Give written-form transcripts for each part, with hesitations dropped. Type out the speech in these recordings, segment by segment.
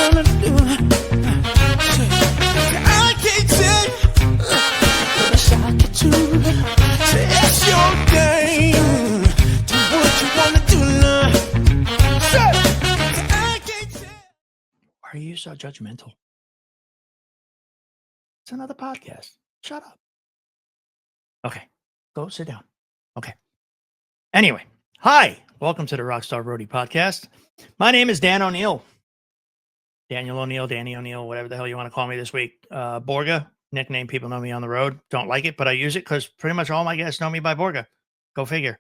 gonna do? I can't tell you, but I shock you too. Say it's your game. Do what you wanna do now. Say, I can't tell. Why are you so judgmental? It's another podcast. Shut up. Okay, go sit down. Okay. Anyway, hi. Welcome to the Rockstar Roadie podcast. My name is Dan ONeil. Daniel ONeil, Danny ONeil, whatever the hell you want to call me this week. Borga, nickname people know me on the road. Don't like it, but I use it because pretty much all my guests know me by Borga. Go figure.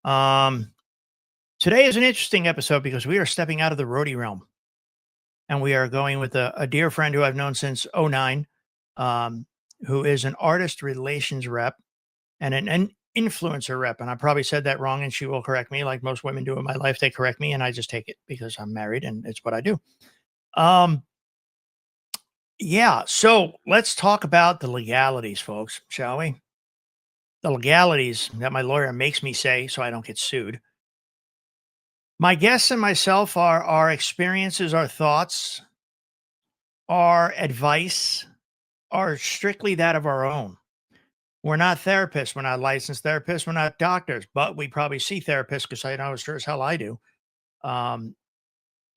Today is an interesting episode because we are stepping out of the roadie realm. And we are going with a dear friend who I've known since 2009, who is an artist relations rep and an influencer rep. And I probably said that wrong, and she will correct me. Like most women do in my life, they correct me, and I just take it because I'm married and it's what I do. Yeah, so let's talk about the legalities, folks, shall we? The legalities that my lawyer makes me say so I don't get sued. My guests and myself are our experiences, our thoughts, our advice are strictly that of our own. We're not therapists. We're not licensed therapists. We're not doctors, but we probably see therapists because I know as sure as hell I do.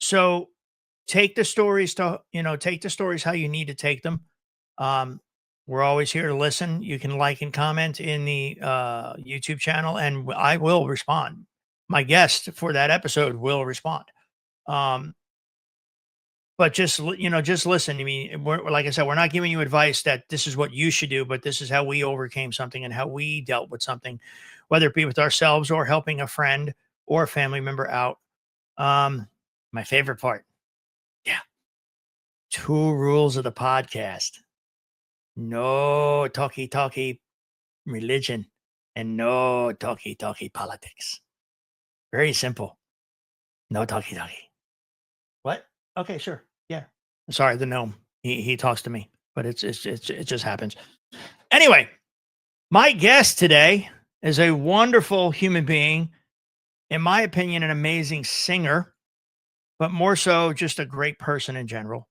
So take the stories take the stories how you need to take them. We're always here to listen. You can like and comment in the YouTube channel, and I will respond. My guest for that episode will respond. But just listen. I mean, like I said, we're not giving you advice that this is what you should do, but this is how we overcame something and how we dealt with something, whether it be with ourselves or helping a friend or a family member out. My favorite part. Yeah. 2 rules of the podcast. No talky religion and no talky politics. Very simple. No talky. What? Okay, sure. Yeah. Sorry, the gnome. He talks to me, but it just happens. Anyway, my guest today is a wonderful human being, in my opinion, an amazing singer, but more so just a great person in general.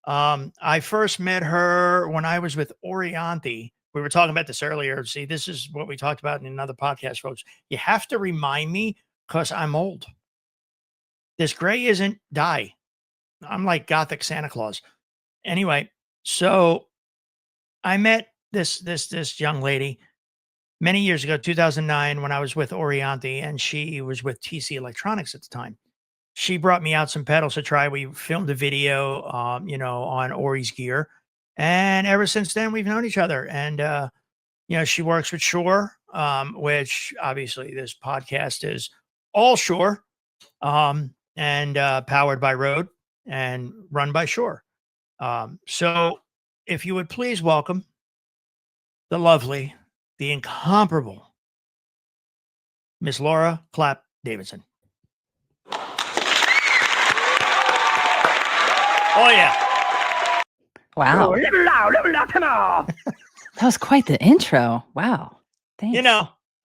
I first met her when I was with Orianthi. We were talking about this earlier. See, this is what we talked about in another podcast, folks. You have to remind me because I'm old. This gray isn't dye. I'm like Gothic Santa Claus. Anyway, so I met this young lady many years ago, 2009, when I was with Orianthi, and she was with TC Electronics at the time. She brought me out some pedals to try. We filmed a video, on Ori's gear, and ever since then we've known each other. And she works with Shure, which obviously this podcast is all Shure, and powered by Rode and run by Shure. So if you would please welcome the lovely, the incomparable Miss Laura Clapp Davidson. Oh, yeah. Wow. That was quite the intro. Wow. Thanks.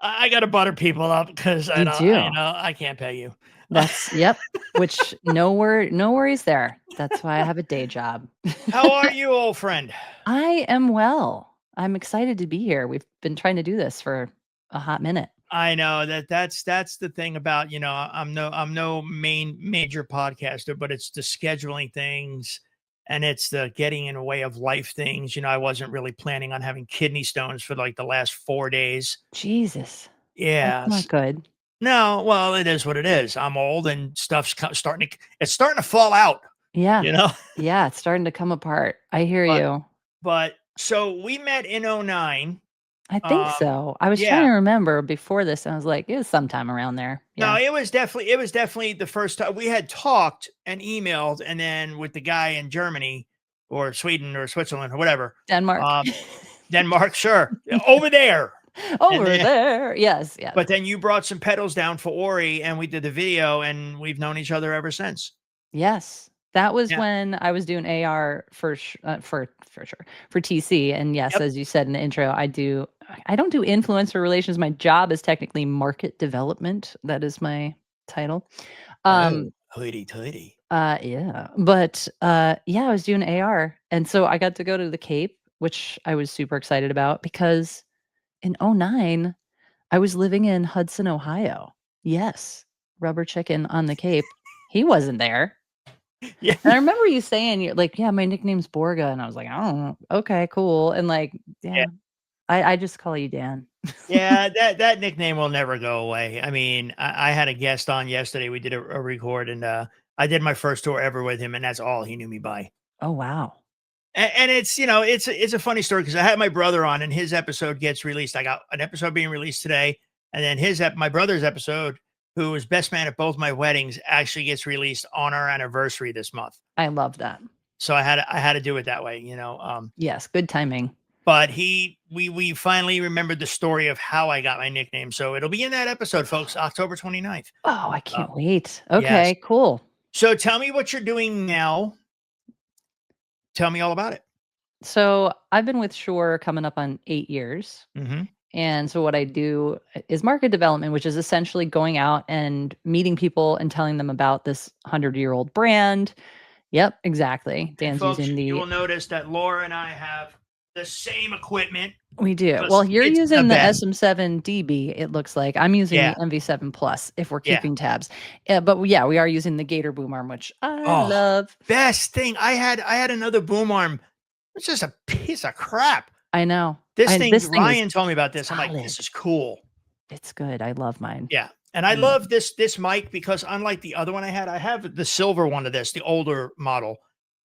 I got to butter people up because I can't pay you. That's yep. Which no worries there. That's why I have a day job. How are you, old friend? I am well. I'm excited to be here. We've been trying to do this for a hot minute. I know that's the thing about, I'm no major podcaster, but it's the scheduling things and it's the getting in the way of life things. I wasn't really planning on having kidney stones for like the last 4 days. Jesus. Yeah. That's not good. No, well, it is what it is. I'm old and stuff's starting to fall out. Yeah. Yeah, it's starting to come apart. I hear you. But so we met in 2009. I think so. I was trying to remember before this, and I was like, it was sometime around there. Yeah. No, it was definitely the first time we had talked and emailed, and then with the guy in Germany or Sweden or Switzerland or whatever. Denmark. Denmark, sure. Over there. There. Yes. Yeah. But then you brought some pedals down for Ori and we did the video and we've known each other ever since. Yes. That was when I was doing AR for sure for TC. And yes, as you said in the intro, I don't do influencer relations. My job is technically market development. That is my title. Hoity-toity. Yeah. But yeah, I was doing AR. And so I got to go to the Cape, which I was super excited about because in '09, I was living in Hudson, Ohio. Yes, rubber chicken on the Cape. He wasn't there. Yeah. And I remember you saying, you're like, "Yeah, my nickname's Borga." And I was like, "Oh, okay, cool." And like, Yeah. yeah, I just call you Dan. Yeah, that nickname will never go away. I mean, I had a guest on yesterday. We did a record, and I did my first tour ever with him, and that's all he knew me by. Oh, wow. And it's it's a funny story because I had my brother on, and his episode gets released. I got an episode being released today, and then my brother's episode, who was best man at both my weddings, actually gets released on our anniversary this month. I love that. So I had to do it that way, you know. Yes, good timing. But we finally remembered the story of how I got my nickname. So it'll be in that episode, folks, October 29th. Oh, I Uh, can't wait. yes. Okay, cool. So tell me what you're doing now. Tell me all about it. So I've been with Shure coming up on 8 years. Mhm. And so what I do is market development, which is essentially going out and meeting people and telling them about this 100-year-old brand. Yep, exactly. And Dan's folks, using you the will notice that Laura and I have the same equipment we do. Well, because you're it's the using the best. SM7DB, it looks like. I'm using Yeah. the MV7 Plus if we're Yeah. keeping tabs. But yeah, we are using the Gator boom arm, which I Oh, love. best thing. I had another boom arm. It's just a piece of crap. I know. This And thing, this thing is Ryan told me about this. I'm like, this solid. is cool. It's good. I love mine. Yeah. And I I love love this mic because unlike the other one I have the silver one of this, the older model.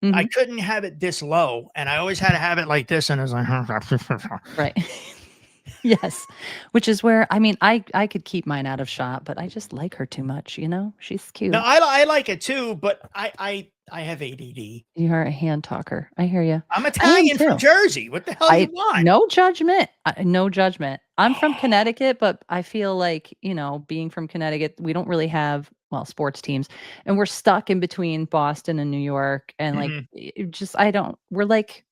I Mhm. couldn't have it this low, and I always had to have it like this, and it's like, Right. Yes. Which is where I mean, I could keep mine out of shot, but I just like her too much, you know? She's cute. no, I like it too, but I have ADD. You're a hand talker. I hear you. I'm I am Italian from too. Jersey. What the hell you want? No judgment. No judgment. I'm from Connecticut, but I feel like, being from Connecticut, we don't really have, well, sports teams, and we're stuck in between Boston and New York, and like Mhm. we're like,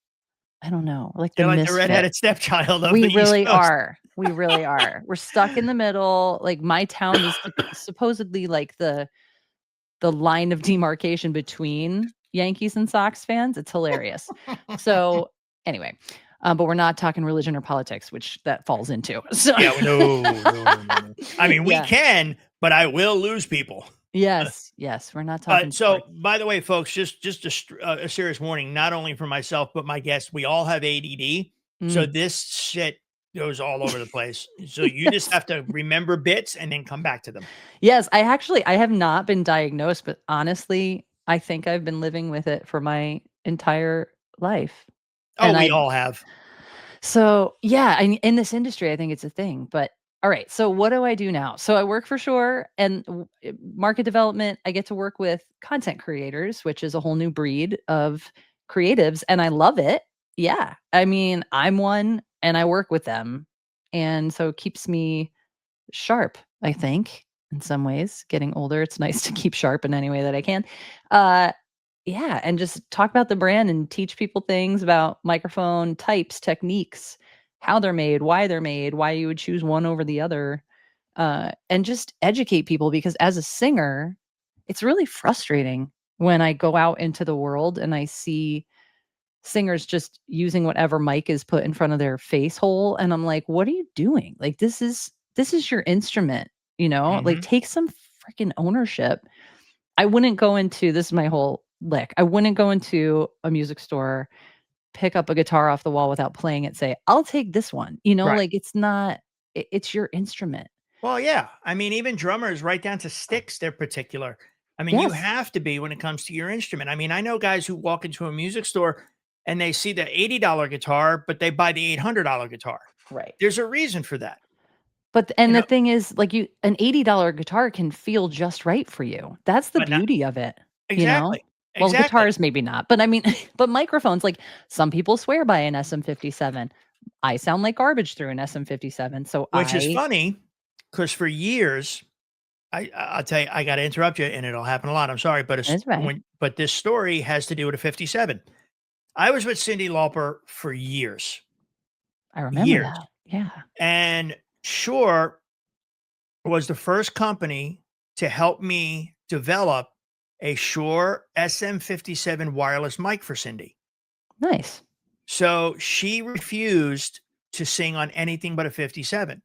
I don't know, like the You're like the misfit. redheaded stepchild of We the East really Coast. are. We really are. We're stuck in the middle. Like my town is supposedly like the line of demarcation between Yankees and Sox fans. It's hilarious. So anyway, but we're not talking religion or politics, which that falls into. So Yeah, no. I mean, we yeah. can, but I will lose people. Yes, we're not talking So, sports. by the way, folks, just a serious warning, not only for myself but my guests. We all have ADD, so Mm. this shit goes all over the place. So you just Yes. have to remember bits and then come back to them. Yes, I have not been diagnosed, but honestly, I think I've been living with it for my entire life. Oh, And we I all have. So, yeah, in this industry, I think it's a thing. But all right, so what do I do now? So I work for Shure and market development. I get to work with content creators, which is a whole new breed of creatives, and I love it. Yeah, I mean, I'm one, and I work with them, and so it keeps me sharp. I think in some ways, getting older, it's nice to keep sharp in any way that I can. Uh, yeah, and just talk about the brand and teach people things about microphone types, techniques, how they're made, why you would choose one over the other, and just educate people because as a singer, it's really frustrating when I go out into the world and I see singers just using whatever mic is put in front of their face hole, and I'm like, "What are you doing? Like this is your instrument, Like Mhm. take some freaking ownership." I wouldn't go into this is my whole lick. I wouldn't go into a music store, pick up a guitar off the wall without playing it, say, "I'll take this one." Right. Like it's not it's your instrument. Well, yeah. I mean, even drummers, right down to sticks, they're particular. I mean, you Yes. have to be when it comes to your instrument. I mean, I know guys who walk into a music store and they see the $80 guitar, but they buy the $800 guitar. Right. There's a reason for that. But You and the know, thing is, like an $80 guitar can feel just right for you. That's the but not beauty of it, you know? exactly. Well, Exactly. guitars maybe not, but I mean, but microphones, like some people swear by an SM57. I sound like garbage through an SM57, so Which is funny because for years, I'll tell you, I got to interrupt you, and it'll happen a lot. I'm sorry, but That's right. but this story has to do with a 57. I was with Cindy Lauper for I remember years, that. Yeah. and Shure was the first company to help me develop a Shure SM57 wireless mic for Cindy. Nice. So she refused to sing on anything but a 57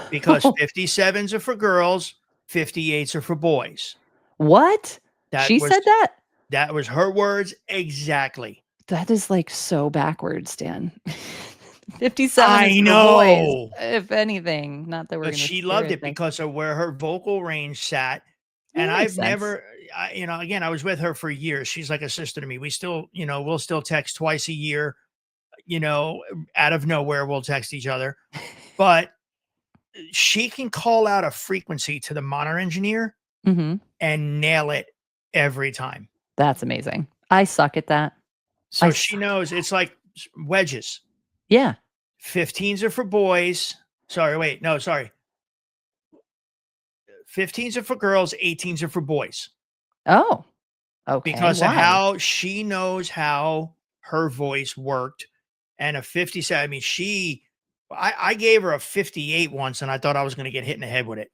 because 57s are for girls, 58s are for boys. What? That She was said that? that was her words exactly. That is like so backwards, Dan. 57 is I for boys, know. if anything. Not that we're But gonna she loved it stereotype. because of where her vocal range sat. Well, And that makes I've sense. never, again, I was with her for years. She's like a sister to me. We still, we'll still text twice a year, out of nowhere, we'll text each other. But she can call out a frequency to the monitor engineer Mhm. and nail it every time. That's amazing. I suck at that. I So she suck. knows it's like wedges. Yeah. 15s are for boys. Sorry, wait, no, sorry. 15s are for girls, 18s are for boys. Oh, okay. Because of Why? how she knows how her voice worked. And a 57, I mean, I gave her a 58 once and I thought I was going to get hit in the head with it.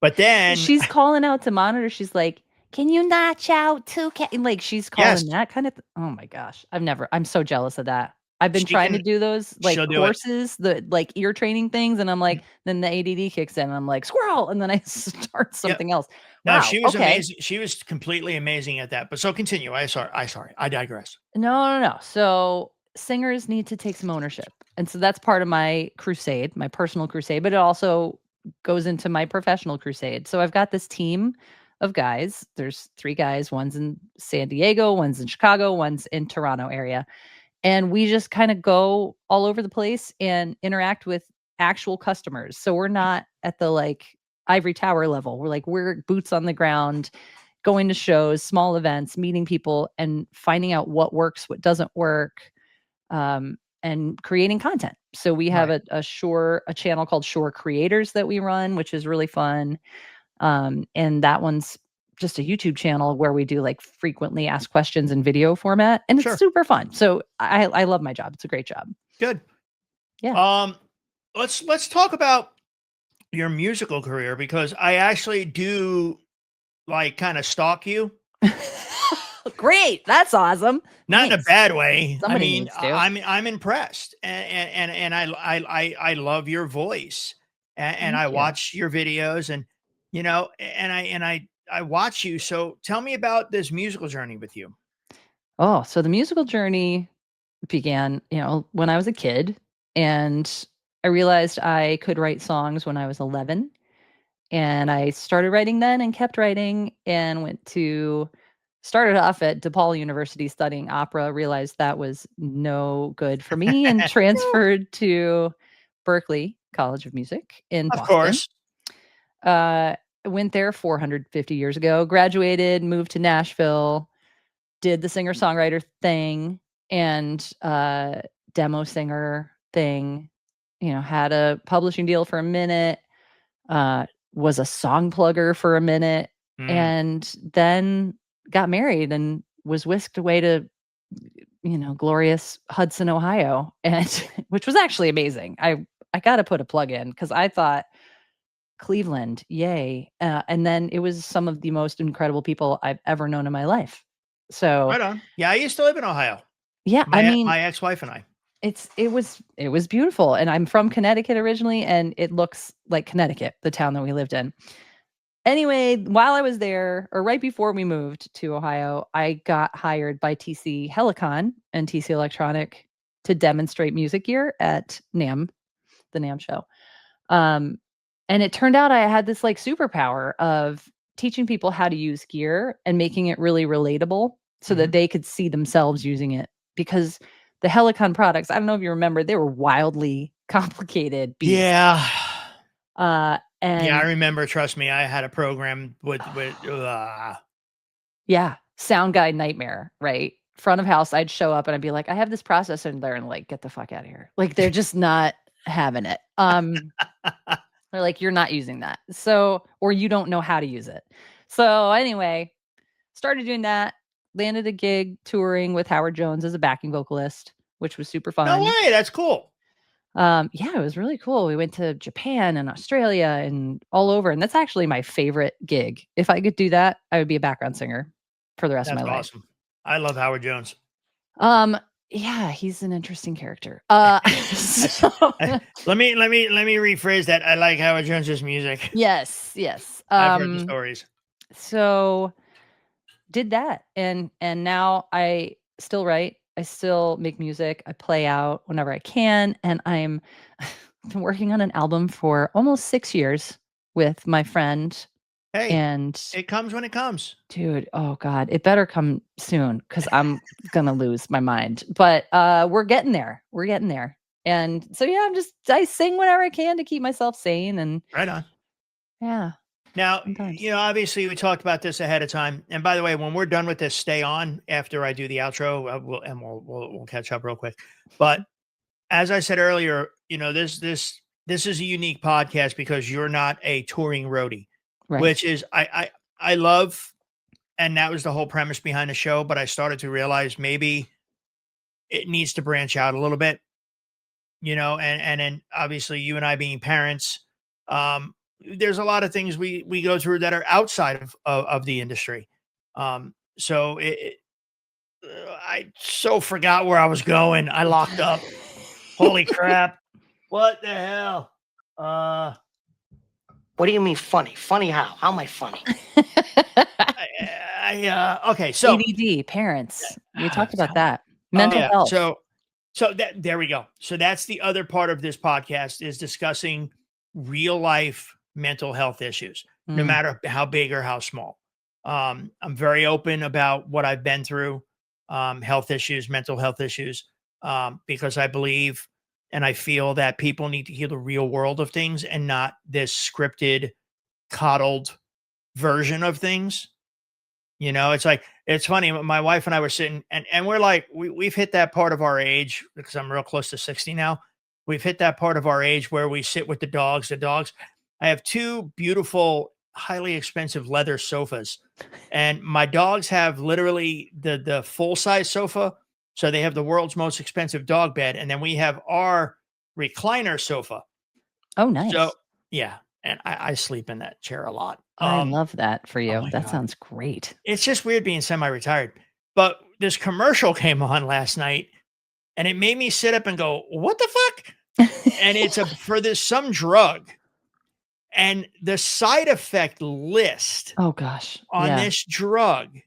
But then, She's calling out to monitor. She's like, "Can you notch out 2K?" Like, she's yes, calling that kind of oh my gosh. I'm so jealous of that. I've been she trying to can, do those, like, she'll do it. courses, the, like, ear training things, and I'm like then the ADD kicks in, and I'm like, "Squirrel," and then I start Yep. something else. No, Wow, she was okay. amazing. She was completely amazing at that. But so continue. I sorry. I digress. No, no, no. So singers need to take some ownership. And so that's part of my crusade, my personal crusade, but it also goes into my professional crusade. So I've got this team of guys. There's 3 guys, one's in San Diego, one's in Chicago, one's in Toronto area. And we just kind of go all over the place and interact with actual customers. So we're not at the like ivory tower level. We're boots on the ground, going to shows, small events, meeting people, and finding out what works, what doesn't work, and creating content. So we have Right. a channel called Shore Creators that we run, which is really fun. And that one's just a YouTube channel where we do like frequently asked questions in video format, and it's Sure. super fun. So I love my job. It's a great job. Good. Yeah. Um, let's talk about your musical career because I actually do like kind of stalk you. Great. That's awesome. Not in a Thanks. bad way. I Somebody mean, needs to. I'm impressed, and I love your voice, and Thank I you. watch your videos, and I watch you. So tell me about this musical journey with you. Oh, so the musical journey began, when I was a kid, and I realized I could write songs when I was 11, and I started writing then and kept writing and started off at DePaul University studying opera, realized that was no good for me, and transferred to Berklee College of Music in Of Boston. course. Uh, Went there 450 years ago, graduated, moved to Nashville, did the singer-songwriter thing and, demo singer thing, had a publishing deal for a minute, uh, was a song plugger for a minute, Mm, and then got married and was whisked away to, glorious Hudson, Ohio, and which was actually amazing. I gotta put a plug in because I thought, "Cleveland, yay," and then it was some of the most incredible people I've ever known in my life. So, right on. Yeah, I used to live in Ohio. yeah, I mean, My ex-wife and I. it was beautiful, and I'm from Connecticut originally, and it looks like Connecticut, the town that we lived in. Anyway, while I was there, or right before we moved to Ohio, I got hired by TC Helicon and TC Electronic to demonstrate music gear at NAMM, the NAMM show. Um, and it turned out I had this like superpower of teaching people how to use gear and making it really relatable so that Mhm. they could see themselves using it. Because the Helicon products, I don't know if you remember, they were wildly complicated beasts. Yeah. Yeah, I And remember, trust me, I had a program with yeah, sound guy nightmare, right? Front of house, I'd show up and I'd be like, I have this processor in there, and like, get the fuck out of here. Like they're just not having it. They're like, you're not using that. So, or you don't know how to use it. So anyway, started doing that, landed a gig touring with Howard Jones as a backing vocalist, which was super No fun. way, that's cool. Yeah, it was really cool. We went to Japan and Australia and all over, and that's actually my favorite gig. If I could do that, I would be a background singer for the rest of That's my life. awesome. I love Howard Jones. Um, yeah, he's an interesting character. So Let me rephrase that. I like Howard Jones's music. yes, yes. I've heard the stories. So did that, and now I still write. I still make music. I play out whenever I can, and I'm been working on an album for almost 6 years with my friend. Hey, And it comes when it comes. dude, oh god, it better come soon because I'm gonna lose my mind. But we're getting there. We're getting there. And so yeah, I sing whenever I can to keep myself sane. And Right on. yeah, Now, sometimes. obviously we talked about this ahead of time. And by the way, when we're done with this, stay on after I do the outro. We'll catch up real quick. But as I said earlier, this is a unique podcast because you're not a touring roadie, Right. which is I love, and that was the whole premise behind the show. But I started to realize maybe it needs to branch out a little bit, and then obviously you and I being parents, there's a lot of things we go through that are outside of the industry. So I so forgot where I was going. I locked up. Holy crap. What the hell? What do you mean funny? Funny how? How am I funny? Okay, so ADD, parents. We talked so- about that. Mental yeah, health. so that there we go. So that's the other part of this podcast is discussing real life mental health issues, no Mm, matter how big or how small. I'm very open about what I've been through, health issues, mental health issues, because I believe and I feel that people need to hear the real world of things and not this scripted, coddled version of things. It's like it's funny. My wife and I were sitting, and we're like, we've hit that part of our age because I'm real close to 60 now. We've hit that part of our age where we sit with the dogs. I have two beautiful, highly expensive leather sofas, and my dogs have literally the full size sofa. So they have the world's most expensive dog bed, and then we have our recliner sofa. oh, nice. So yeah, and I sleep in that chair a lot. I love that for you. my That God. sounds great. It's just weird being semi-retired. But this commercial came on last night and it made me sit up and go, "What the fuck?" And it's for this some drug. And the side effect list Oh gosh. on Yeah. this drug,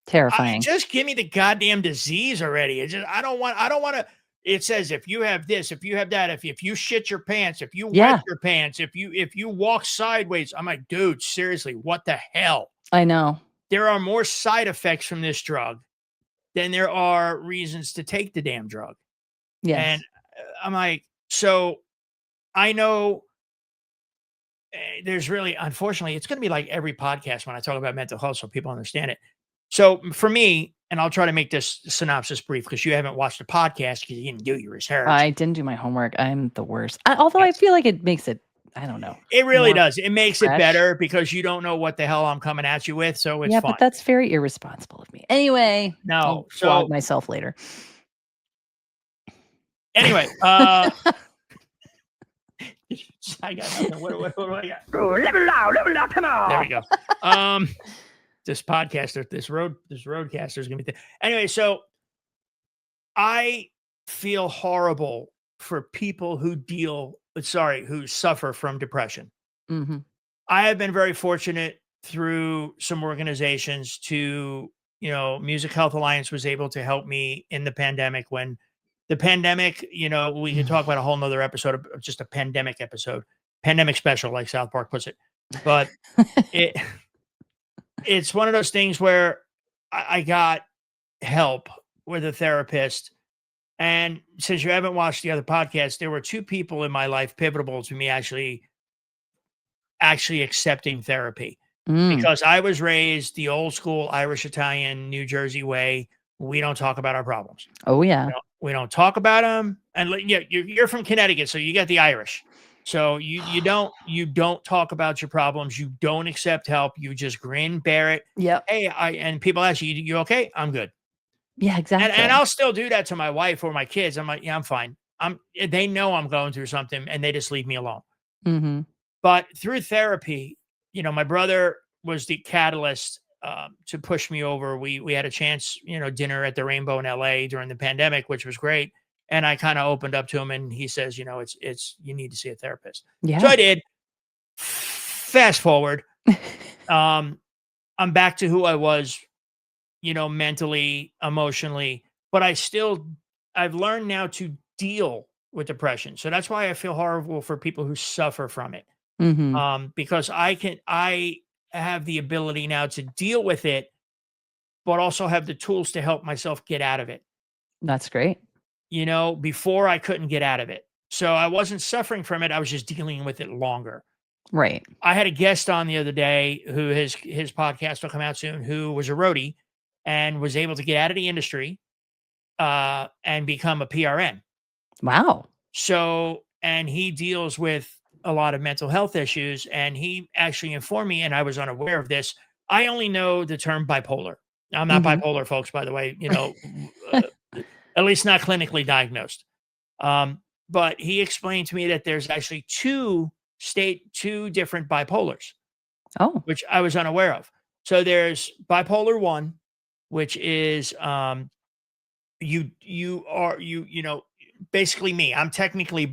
Terrifying. just give me the goddamn disease already. It's just I don't want to. It says if you have this, if you have that, if you shit your pants, if you Yeah. wet your pants, if you walk sideways. I'm like, dude, seriously, what the hell? I know. There are more side effects from this drug than there are reasons to take the damn drug. Yes. And I'm like, so I know there's really, unfortunately, it's going to be like every podcast when I talk about mental health so people understand it. So for me, and I'll try to make this synopsis brief because you haven't watched the podcast because you didn't do your research. I didn't do my homework. I'm the worst. Although I feel like it makes it, I don't know. It really more does. It makes it fresh. better because you don't know what the hell I'm coming at you with. So it's Yeah, fun. but that's very irresponsible of me. Anyway, No, I'll so flog myself later. anyway, I got nothing. What do I got? Level out, come on. There we go. This podcaster, this roadcaster is gonna be. Anyway, so I feel horrible for people who suffer from depression. Hmm. I have been very fortunate through some organizations to, Music Health Alliance was able to help me in the pandemic when the pandemic, we could talk about a whole nother episode of just a pandemic episode, pandemic special, like South Park puts it. But it's one of those things where I got help with a therapist. And since you haven't watched the other podcast, there were two people in my life pivotal to me actually accepting therapy Mm. because I was raised the old school Irish, Italian, New Jersey way. We don't talk about our problems. Oh yeah. We don't talk about them. And yeah, you're from Connecticut, so you got the Irish. So you don't talk about your problems. You don't accept help. You just grin, bear it. Yep. Hey, and people ask you okay? I'm good. Yeah, exactly. And I'll still do that to my wife or my kids. I'm like, yeah, I'm fine. they know I'm going through something and they just leave me alone. Mhm. But through therapy, my brother was the catalyst to push me over. We had a chance, dinner at the Rainbow in LA during the pandemic, which was great. And I kind of opened up to him, and he says, it's you need to see a therapist. So Yeah. I did. Fast forward, um, I'm back to who I was, mentally, emotionally, but I've learned now to deal with depression. So that's why I feel horrible for people who suffer from it. Mhm. Because I have the ability now to deal with it, but also have the tools to help myself get out of it. That's great. Before I couldn't get out of it. So I wasn't suffering from it. I was just dealing with it longer. Right. I had a guest on the other day who his podcast will come out soon, who was a roadie and was able to get out of the industry and become a PRN. Wow. So, and he deals with a lot of mental health issues. And he actually informed me, and I was unaware of this. I only know the term bipolar. I'm not Mhm. bipolar, folks, by the way, at least not clinically diagnosed. But he explained to me that there's actually two different bipolars, Oh. which I was unaware of. So there's bipolar 1, which is basically me. I'm technically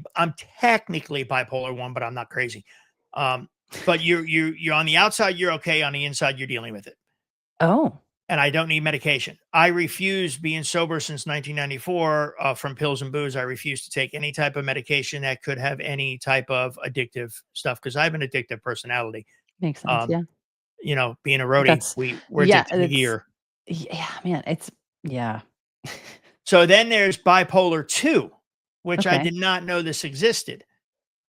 bipolar 1, but I'm not crazy. But you're on the outside, you're okay. On the inside, you're dealing with it. Oh. And I don't need medication. I refuse, being sober since 1994, from pills and booze. I refuse to take any type of medication that could have any type of addictive stuff, because I have an addictive personality. Makes sense. Um, Yeah. Being a roadie, That's we're yeah, addicted to gear. yeah, man, it's yeah. So then there's bipolar 2, which I Okay. did not know this existed.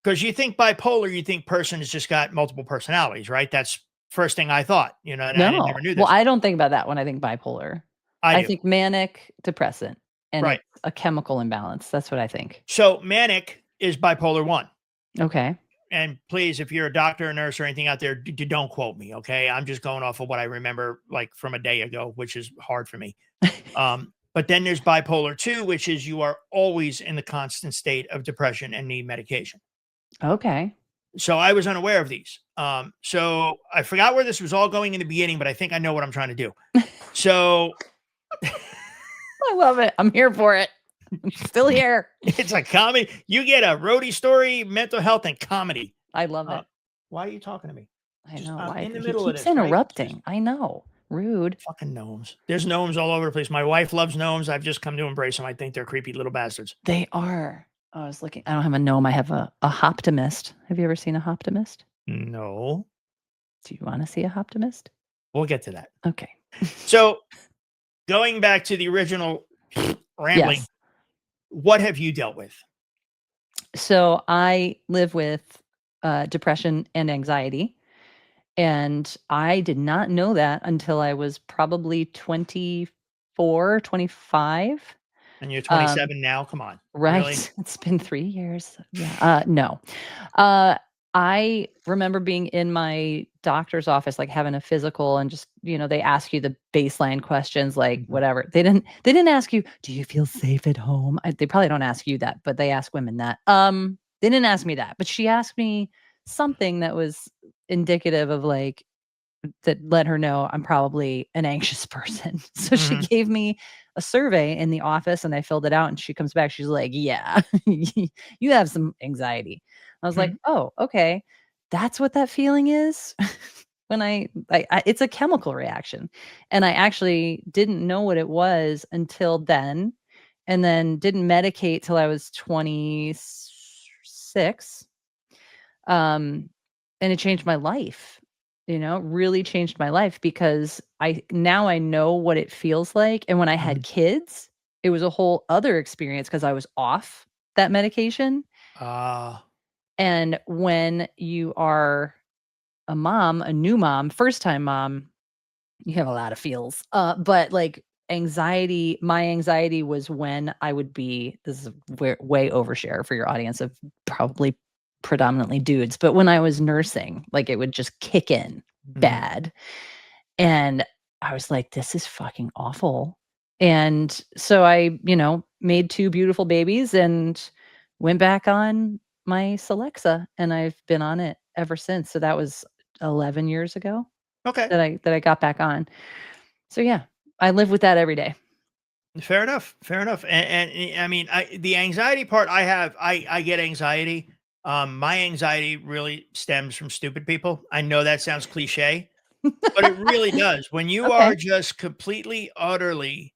Because you think bipolar, you think person has just got multiple personalities, right? That's first thing I thought, and I never No. knew Well, this. I don't think about that when I think bipolar. I I do. think manic depressant, and Right. it's a chemical imbalance. That's what I think. So manic is bipolar 1. Okay. And please, if you're a doctor or nurse or anything out there, don't quote me. Okay. I'm just going off of what I remember, like from a day ago, which is hard for me. But then there's bipolar 2, which is you are always in the constant state of depression and need medication. Okay. So I was unaware of these. So I forgot where this was all going in the beginning, but I think I know what I'm trying to do. So I love it. I'm here for it. I'm still here. it's a comedy. You get a roadie story, mental health, and comedy. I love it. Why are you talking to me? I Just, know. I'm Why in the he middle of keeps this, right? interrupting. I know. Rude. Fucking gnomes. There's gnomes all over the place. My wife loves gnomes. I've just come to embrace them. I think they're creepy little bastards. They are. I was looking. I don't have a gnome. I have a hoptimist. Have you ever seen a hoptimist? No, Do you want to see a hoptimist? we'll get to that. Okay. So going back to the original rambling, Yes. what have you dealt with? So I live with depression and anxiety. And I did not know that until I was probably 24, 25. And you're Um, 27 now. Come on, right. really? It's been 3 years. Yeah. No. I remember being in my doctor's office, like having a physical, and just, they ask you the baseline questions, like Mhm. whatever. They didn't ask you, do you feel safe at home? They probably don't ask you that, but they ask women that. They didn't ask me that, but she asked me something that was indicative of like, that let her know I'm probably an anxious person. So she Mhm. gave me a survey in the office, and I filled it out, and she comes back. She's like, yeah, you have some anxiety. I was like, Mhm. oh, okay. That's what that feeling is. When it's a chemical reaction. And I actually didn't know what it was until then. And then didn't medicate till I was 26. Um, and it changed my life, really changed my life, because I know what it feels like. And when I had Mhm. kids, it was a whole other experience because I was off that medication. Ah, And when you are a mom, a new mom, first time mom, you have a lot of feels. But like my anxiety was when I would be, this is way overshare for your audience of probably predominantly dudes, but when I was nursing, like it would just kick in mhm. bad. And I was like, this is fucking awful. And so I, made 2 beautiful babies, and went back on my Celexa, and I've been on it ever since. So that was 11 years ago Okay. that I got back on. So yeah, I live with that every day. Fair enough. Fair enough. And I mean, the anxiety part I have, I get anxiety. My anxiety really stems from stupid people. I know that sounds cliche, but it really does. When you are Okay. just completely, utterly,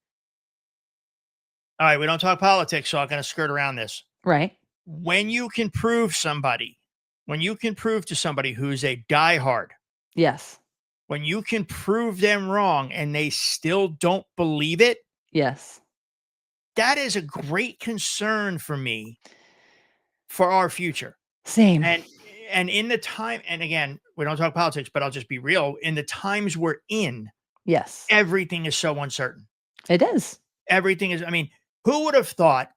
all right, we don't talk politics, so I'm going to skirt around this. Right. When you can prove somebody, when you can prove to somebody who's a diehard, Yes. when you can prove them wrong and they still don't believe it, Yes. that is a great concern for me for our future. Same. And in the time, and again, we don't talk politics, but I'll just be real. In the times we're in, Yes. everything is so uncertain. It is. Everything is, I mean, who would have thought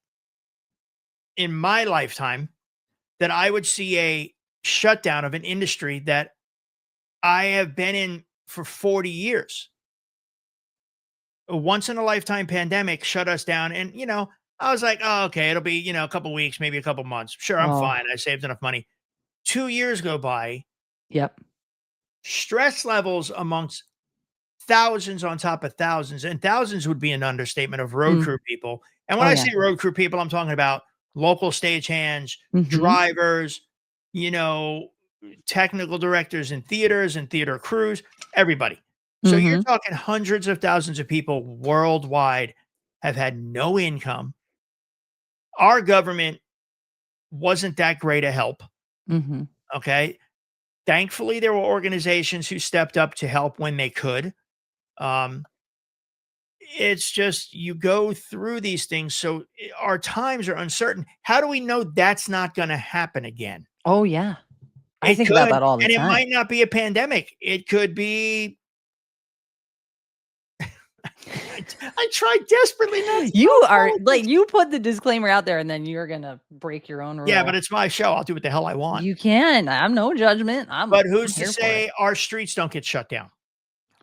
in my lifetime that I would see a shutdown of an industry that I have been in for 40 years? A once in a lifetime pandemic shut us down. And, I was like, oh, okay, it'll be, a couple weeks, maybe a couple months. Sure, I'm Oh, fine. I saved enough money. 2 years go by, yep. stress levels amongst thousands on top of thousands, and thousands would be an understatement of road Mm. crew people. And when Oh I yeah. say road crew people, I'm talking about local stagehands, Mhm. drivers, you know, technical directors in theaters and theater crews, everybody. So you're Mhm. talking hundreds of thousands of people worldwide have had no income. Our government wasn't that great a help. Mhm. Okay. Thankfully, there were organizations who stepped up to help when they could. Um, it's just you go through these things. So our times are uncertain. How do we know that's not going to happen again? Oh yeah. I It think about could, that all the and it time. might not be a pandemic. It could be. I try desperately not to You talk are like politics. you put the disclaimer out there and then you're gonna break your own Yeah, but rule. it's my show. I'll do what the hell I want. You can. I'm no judgment. But I'm who's to here for it. say our streets don't get shut down?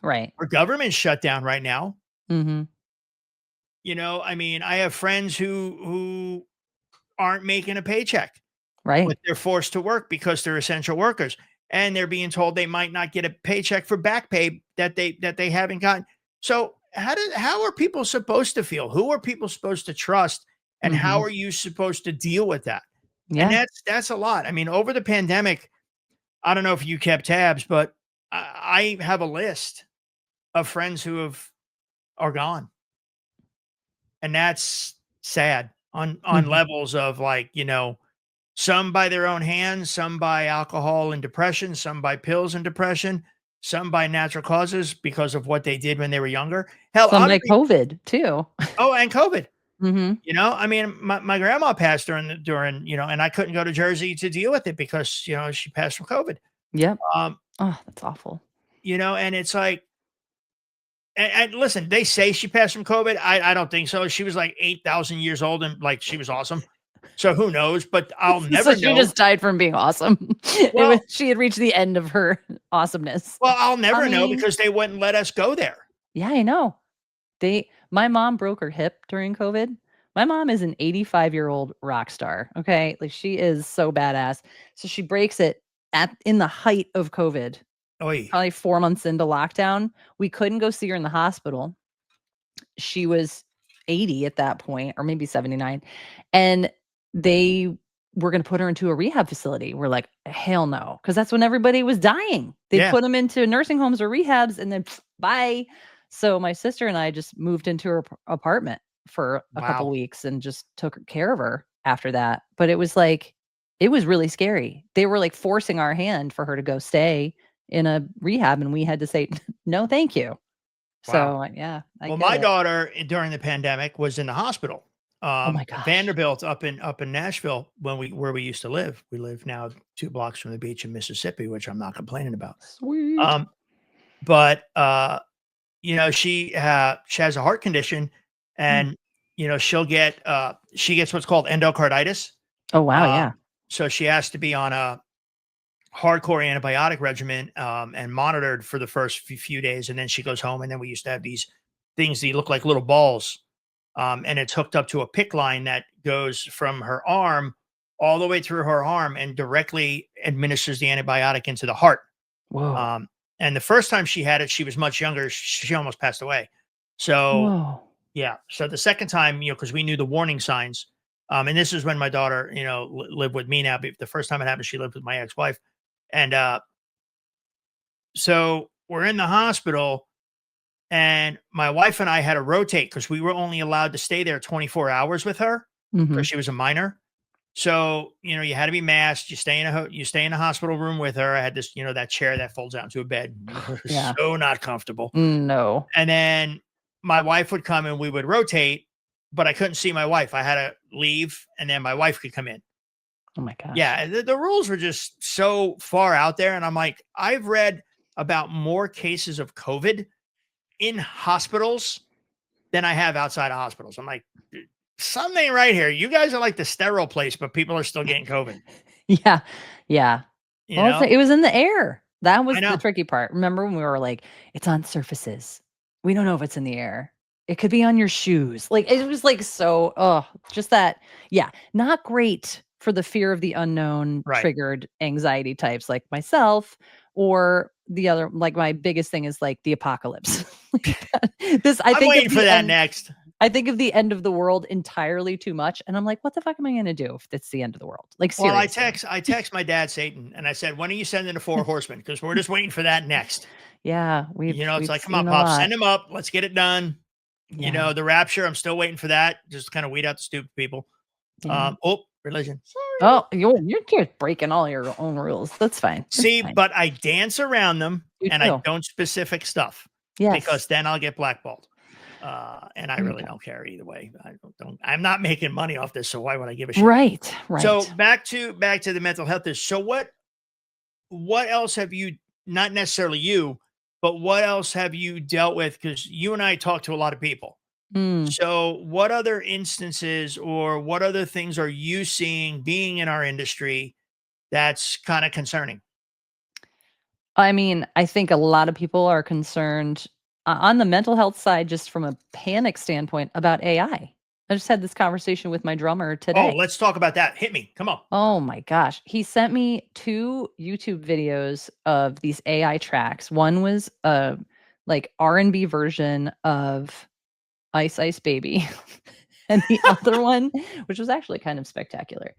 Right. Our government's shut down right now. Mhm. I mean, I have friends who aren't making a paycheck, Right. but they're forced to work because they're essential workers, and they're being told they might not get a paycheck for back pay that they haven't gotten. So how are people supposed to feel? Who are people supposed to trust? And how Mhm. are you supposed to deal with that? And Yeah. that's a lot. I mean, over the pandemic, I don't know if you kept tabs, but I have a list of friends who are gone. And that's sad on Mhm. levels of like, some by their own hands, some by alcohol and depression, some by pills and depression, some by natural causes because of what they did when they were younger. Hell, Some by COVID too. oh, and COVID. Mhm. I mean, my grandma passed during, and I couldn't go to Jersey to deal with it because, she passed from COVID. Yep. Um, Oh, that's awful. and it's like, and listen, they say she passed from COVID. I don't think so. She was like 8,000 years old and like she was awesome. So who knows? But I'll So never she know. just died from being awesome. It was Well, she had reached the end of her awesomeness. I'll I never know mean, because they wouldn't let us go there. yeah, I know. My mom broke her hip during COVID. My mom is an 85-year-old rock star, okay? Like, she is so badass. So she breaks it in the height of COVID, Oy. probably 4 months into lockdown. We couldn't go see her in the hospital. She was 80 at that point, or maybe 79, and they were gonna put her into a rehab facility. We're like, "Hell no," because that's when everybody was dying. They Yeah. put them into nursing homes or rehabs and then bye. So my sister and I just moved into her apartment for a couple Wow. weeks and just took care of her after that. But it was really scary. They were, like, forcing our hand for her to go stay in a rehab, and we had to say, "No, thank you." Wow. So, yeah, I Well, get my it. daughter during the pandemic was in the hospital. Oh my gosh. Vanderbilt up in Nashville where we used to live. We live now 2 blocks from the beach in Mississippi, which I'm not complaining about. Sweet. Um, but she has a heart condition, Mm. and she gets what's called endocarditis. Oh, wow, yeah. Um, so she has to be on a hardcore antibiotic regimen, and monitored for the first few days, and then she goes home. And then we used to have these things that look like little balls, and it's hooked up to a PIC line that goes from her arm all the way through her arm and directly administers the antibiotic into the heart. Whoa. And the first time she had it, she was much younger. She almost passed away. So Whoa. yeah. So the second time, because we knew the warning signs, and this is when my daughter, lived with me now. But the first time it happened, she lived with my ex-wife, and so we're in the hospital, and my wife and I had to rotate because we were only allowed to stay there 24 hours with her Mhm. because she was a minor. So, you had to be masked. You stay in a hospital room with her. I had this, that chair that folds out into a bed. Yeah. So not comfortable. No. And then my wife would come and we would rotate, but I couldn't see my wife. I had to leave and then my wife could come in. Oh my gosh. Yeah. The rules were just so far out there. And I'm like, I've read about more cases of COVID in hospitals than I have outside of hospitals. I'm like, something right here. You guys are like the sterile place, but people are still getting COVID. Yeah. Yeah. You Well, know? it was in the air. That was I know. the tricky part. Remember when we were like, it's on surfaces. We don't know if it's in the air. It could be on your shoes. Like it was like just that. Yeah. Not great for the fear of the unknown Right. triggered anxiety types like myself or the other, like my biggest thing is like the apocalypse. I I'm think waiting of for the that end, next. I think of the end of the world entirely too much. And I'm like, what the fuck am I going to do if it's the end of the world? Like, Well, seriously. I text my dad Satan and I said, when are you sending the 4 horsemen? Because we're just waiting for that next. Yeah. It's We've like, come on, seen a Pop, lot. send him up. Let's get it done. Yeah. The rapture, I'm still waiting for that. Just kind of weed out the stupid people. Yeah. Religion. Oh, you're just breaking all your own rules. That's fine. That's See, fine. but I dance around them You and I too. don't specific stuff Yes. because then I'll get blackballed. And I There you really go. don't care either way. I'm not making money off this, so why would I give a shit? Right. Right. So back to the mental health issue. So what else have you, not necessarily you, but what else have you dealt with? Because you and I talk to a lot of people. Mm. So what other instances or what other things are you seeing being in our industry that's kind of concerning? I mean, I think a lot of people are concerned on the mental health side, just from a panic standpoint about AI. I just had this conversation with my drummer Oh, today. let's talk about that. Hit me. Come on. Oh my gosh. He sent me 2 YouTube videos of these AI tracks. One was a like R&B version of Ice Ice Baby. And the other one, which was actually kind of spectacular.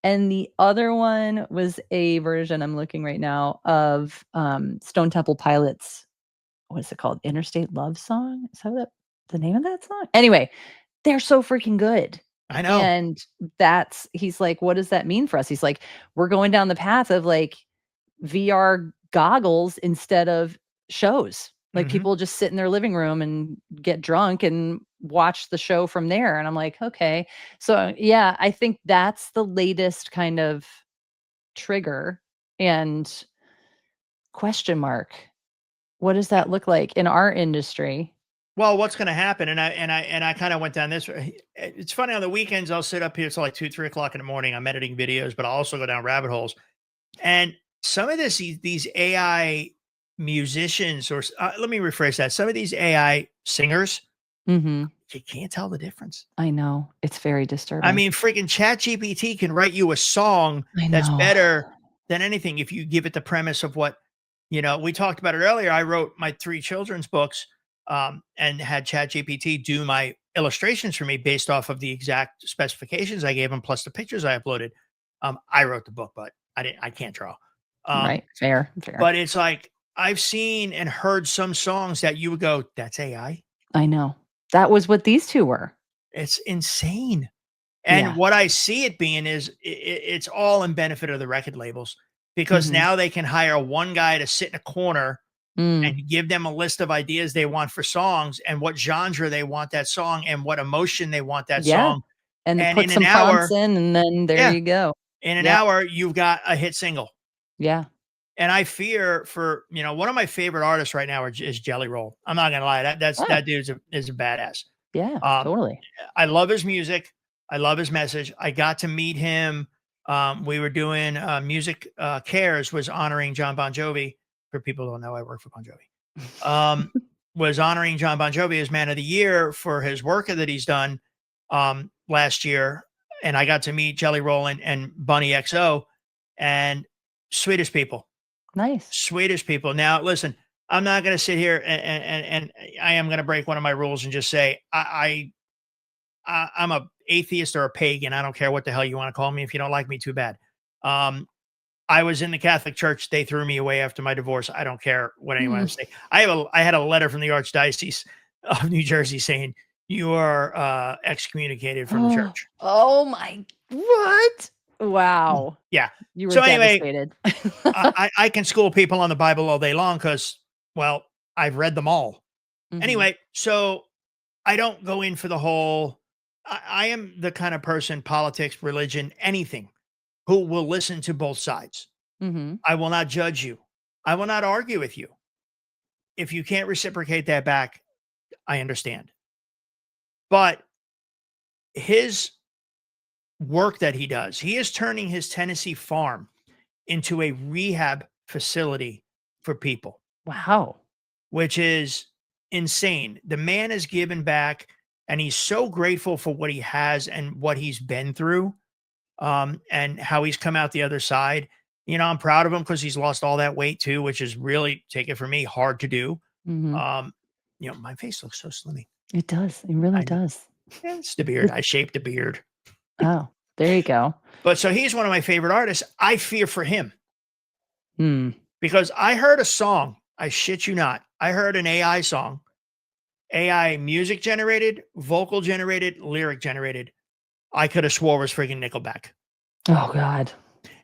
And the other one was a version I'm looking right now of Stone Temple Pilots. What is it called? Interstate Love Song? Is that the name of that song? Anyway, they're so freaking good. I know. And he's like, what does that mean for us? He's like, we're going down the path of like VR goggles instead of shows. Like Mhm. people just sit in their living room and get drunk and watch the show from there. And I'm like, okay. So yeah, I think that's the latest kind of trigger and question mark. What does that look like in our industry? Well, what's going to happen? And I kind of went down this. It's funny on the weekends. I'll sit up here till like 2, 3 o'clock in the morning. I'm editing videos, but I'll also go down rabbit holes. And some of these AI musicians, or let me rephrase that. Some of these AI singers, Mhm. you can't tell the difference. I know. It's very I disturbing. mean, freaking Chat GPT can write you a song I that's know. better than anything if you give it the premise of what, we talked about it earlier. I wrote my 3 children's books and had Chat GPT do my illustrations for me based off of the exact specifications I gave him, plus the pictures I uploaded. I wrote the book, but I can't draw. Right. Fair. Fair. But it's like, I've seen and heard some songs that you would go, that's AI. I know. That was what these 2 were. It's insane. And Yeah. what I see it being is it's all in benefit of the record labels because Mhm. now they can hire one guy to sit in a corner Mm. and give them a list of ideas they want for songs and what genre they want that song and what emotion they want that Yeah. song. And And put in an some prompts hour, in, and then there yeah, you go. in an Yep. hour, you've got a hit single. Yeah. And I fear for, one of my favorite artists right now is Jelly Roll. I'm not gonna lie, Ah, that dude is a badass. yeah, Um, totally. I love his music. I love his message. I got to meet him. We were doing Music Cares was honoring John Bon Jovi. For people who don't know, I work for Bon Jovi. Was honoring John Bon Jovi as Man of the Year for his work that he's done last year. and I got to meet Jelly Roll and Bunny XO, and sweetest people, Nice. sweetest people. Now, listen, I'm not going to sit here and I am going to break one of my rules and just say I'm a atheist or a pagan. I don't care what the hell you want to call me. If you don't like me, too bad. Um, I was in the Catholic Church. They threw me away after my divorce. I don't care what anyone has to say. I had a letter from the Archdiocese of New Jersey saying you are excommunicated from the church. Oh my, what? Wow. Yeah. You were So anyway, devastated. I can school people on the Bible all day long because, well, I've read them all. Mhm. Anyway, so I don't go in for the whole. I am the kind of person, politics, religion, anything, who will listen to both sides. Mhm. I will not judge you. I will not argue with you. If you can't reciprocate that back, I understand. But his work that he does, he is turning his Tennessee farm into a rehab facility for people, Wow. which is insane. The man has given back and he's so grateful for what he has and what he's been through, and how he's come out the other side. You know, I'm proud of him because he's lost all that weight too, which is really, take it from me, hard to do. Mhm. You know, my face looks so slimmy. It does. It really I know. does. It's the beard. I shaped the beard. Oh, there you go. But so he's one of my favorite artists. I fear for him Hmm. because I heard a song. I shit you not. I heard an AI song, AI music generated, vocal generated, lyric generated. I could have swore was freaking Nickelback. Oh God.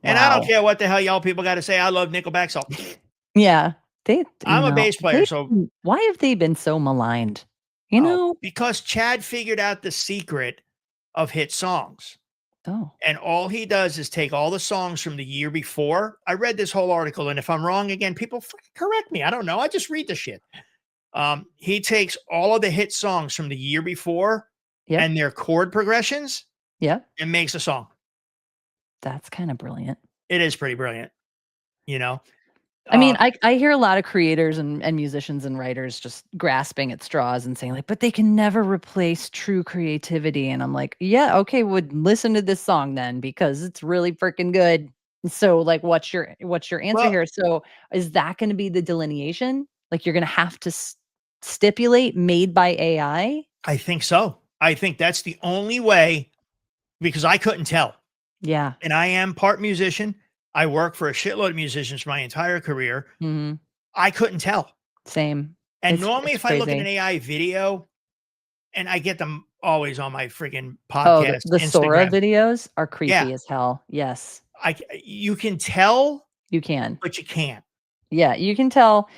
And I don't Wow. care what the hell y'all people got to say. I love Nickelback. So Yeah. They, I'm a bass player. So why have they been so maligned? You know? because Chad figured out the secret of hit songs. Oh. And all he does is take all the songs from the year before. I read this whole article, and if I'm wrong again, people correct me. I don't know. I just read the shit. He takes all of the hit songs from the year before Yep. and their chord progressions Yep. and makes a song. That's kind of brilliant. It is pretty brilliant, you know. I mean, Um, I hear a lot of creators and musicians and writers just grasping at straws and saying like, but they can never replace true creativity. And I'm like, yeah, okay, would listen to this song then because it's really freaking good. So like, what's your answer well, here? So is that going to be the delineation? Like you're going to have to stipulate made by AI? I think so. I think that's the only way because I couldn't tell. Yeah. And I am part musician. I work for a shitload of musicians my entire career. Hmm. I couldn't tell. Same. And It's normally, if I look at an crazy. AI video, and I get them always on my freaking Oh, podcast, the Sora Instagram. videos are Yeah, creepy as hell. Yes, you can tell, you can. but you can't. Yeah, you can tell.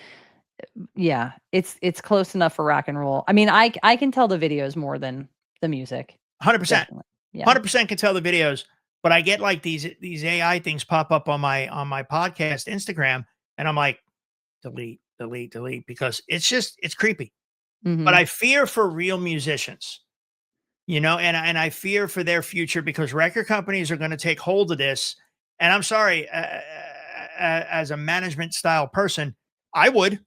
Yeah, it's close enough for rock and roll. I mean, I can tell the videos more than the music. 100%, Definitely. Yeah. 100% can tell the videos. But I get like these AI things pop up on my podcast Instagram, and I'm like, delete, delete, delete, because it's creepy. But Mhm. I fear for real musicians, you know, and I fear for their future because record companies are going to take hold of this. And I'm sorry, as a management style person, I would.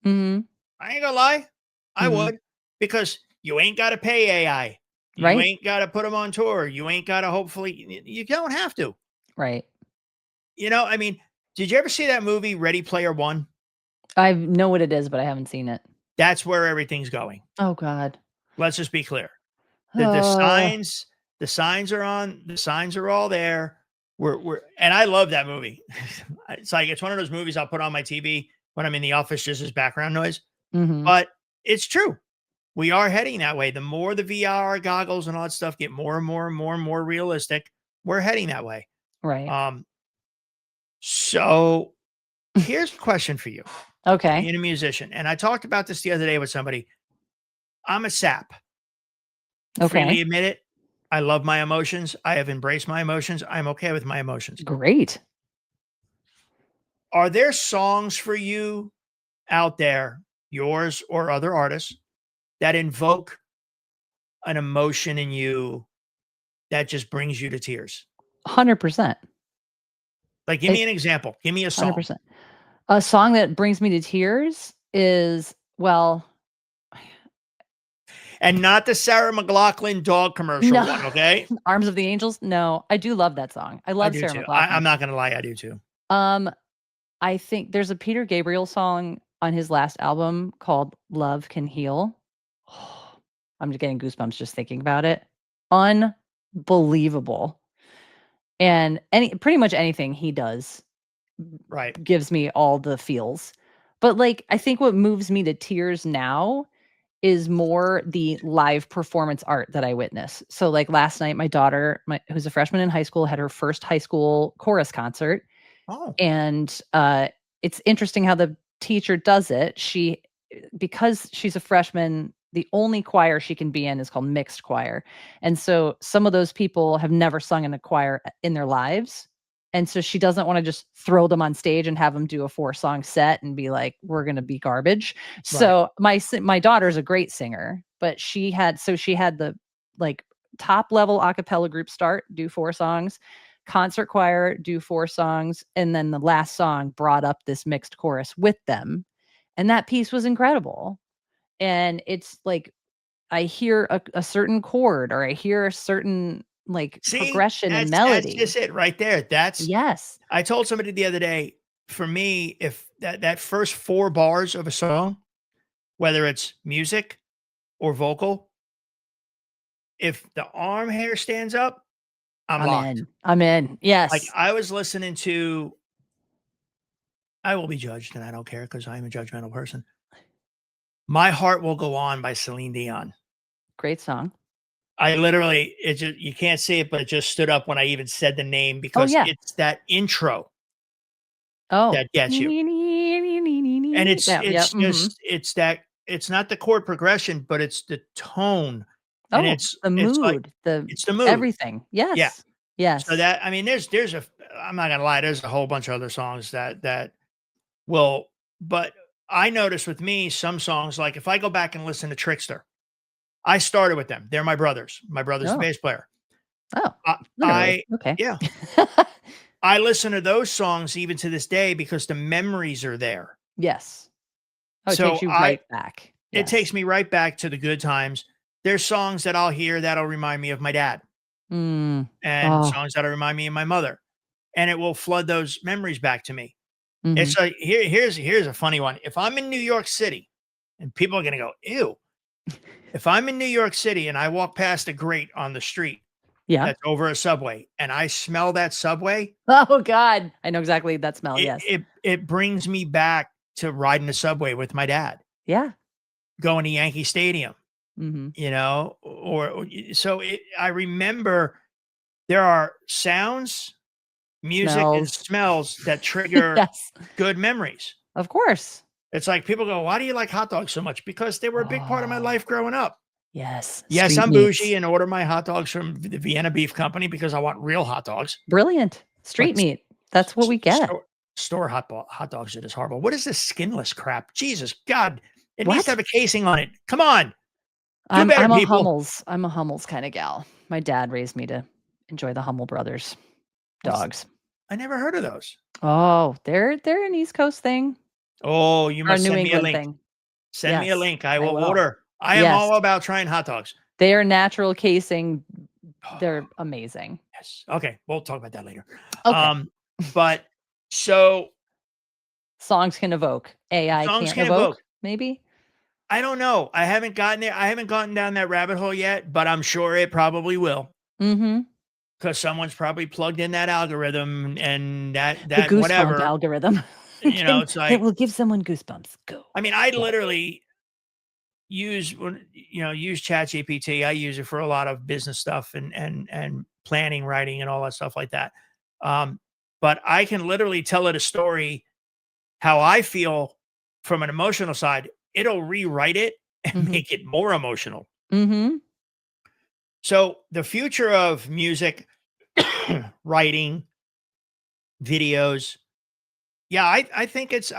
Mhm. I ain't gonna lie, I Mhm. would because you ain't got to pay AI. You Right? ain't got to put them on tour. You ain't got to hopefully, you don't have to. Right. You know, I mean, did you ever see that movie Ready Player One? I know what it is, but I haven't seen it. That's where everything's going. Oh god. Let's just be clear. The Uh, signs, the signs are on, the signs are all there. We're and I love that movie. It's like it's one of those movies I'll put on my TV when I'm in the office just as background noise. mhm. But it's true. We are heading that way. The more the VR goggles and all that stuff get more and more and more and more realistic, we're heading that way. Right. So here's a question for you, Okay. being a musician. And I talked about this the other day with somebody. I'm a sap. Okay. Freely admit it. I love my emotions. I have embraced my emotions. I'm okay with my emotions. Great. Are there songs for you out there, yours or other artists, that invoke an emotion in you that just brings you to tears? 100%. Like, give me an example. Give me a song. 100%. A song that brings me to tears is, well, And not the Sarah McLachlan dog commercial No. one, okay? Arms of the Angels. No, I do love that song. I I love do Sarah too. McLachlan. I'm not gonna lie, I do too. I think there's a Peter Gabriel song on his last album called Love Can Heal. I'm just getting goosebumps just thinking about it. Unbelievable. And pretty much anything he does Right. gives me all the feels. But like I think what moves me to tears now is more the live performance art that I witness. So like last night my daughter, who's a freshman in high school, had her first high school chorus concert. Oh, And it's interesting how the teacher does it. Because she's a freshman, the only choir she can be in is called mixed choir. And so some of those people have never sung in a choir in their lives. And so she doesn't want to just throw them on stage and have them do a 4-song set and be like, we're going to be garbage. So my daughter's a great singer, but she had the like top level a cappella group do 4 songs, concert choir do 4 songs, and then the last song brought up this mixed chorus with them. And that piece was incredible. And it's like I hear a certain chord or I hear a certain like see, progression and that's melody. just it right there. That's Yes. I told somebody the other day, for me, if that first 4 bars of a song, whether it's music or vocal, if the arm hair stands up, I'm locked. I'm in. Like Yes. I was listening to I will be judged and I don't care because I'm a judgmental person. My Heart Will Go On by Celine Dion. Great song. I literally, it just, you can't see it, but it just stood up when I even said the name because yeah. it's that intro Oh. that gets you. And it's not the chord progression, but it's the tone. And it's the it's like mood, it's the mood. everything. Yes. Yeah. Yes. So that I mean, I'm not gonna lie, there's a whole bunch of other songs that will, but I notice with me some songs, like if I go back and listen to Trickster, I started with them. They're my brothers. My brother's the Oh. bass player. Oh, I literally. Okay. yeah. I listen to those songs even to this day because the memories are there. Yes. Oh, it So takes you right back. It Yes. takes me right back to the good times. There's songs that I'll hear that'll remind me of my dad Mm. and Oh. songs that'll remind me of my mother, and it will flood those memories back to me. Mhm. It's like here's a funny one. If I'm in New York City and people are gonna go, ew. If I'm in New York City and I walk past a grate on the street Yeah. that's over a Subway and I smell that Subway, Oh God. I know exactly that smell. Yes. it brings me back to riding the Subway with my dad, Yeah. going to Yankee Stadium, Mhm. I remember there are sounds, music, and Smells. smells that trigger Yes. good memories. Of course. It's like people go, "Why do you like hot dogs so much?" Because they were a big part of my Oh. life growing up. Yes. Yes, Street I'm meats. bougie and order my hot dogs from the Vienna Beef Company because I want real hot dogs. Brilliant. Street But meat. That's what we get. store hot dogs are just horrible. What is this skinless crap? Jesus God, it needs to What? have a casing on it. Come on, do I'm better, a people. Hummels kind of gal. My dad raised me to enjoy the Hummel brothers What's dogs. I never heard of those. Oh, they're an East Coast thing Oh, you or a must New send me a England link. thing. Send me a Yes, link. I I will will. order. I am Yes. all about trying hot dogs. They are natural casing. They're amazing. Yes. Okay, we'll talk about that later. Okay. But so Songs can evoke. AI songs can't can evoke, evoke. maybe? I don't know. I haven't gotten there. I haven't gotten down that rabbit hole yet, but I'm sure it probably will. Mhm. Because someone's probably plugged in that algorithm and The that goosebump whatever. algorithm. It's It like, will give someone goosebumps. Go. I mean, I Yeah. literally use ChatGPT. I use it for a lot of business stuff and planning, writing, and all that stuff like that. But I can literally tell it a story how I feel from an emotional side. It'll rewrite it and Mhm. make it more emotional. Mhm. So the future of music, writing, videos. Yeah, I think it's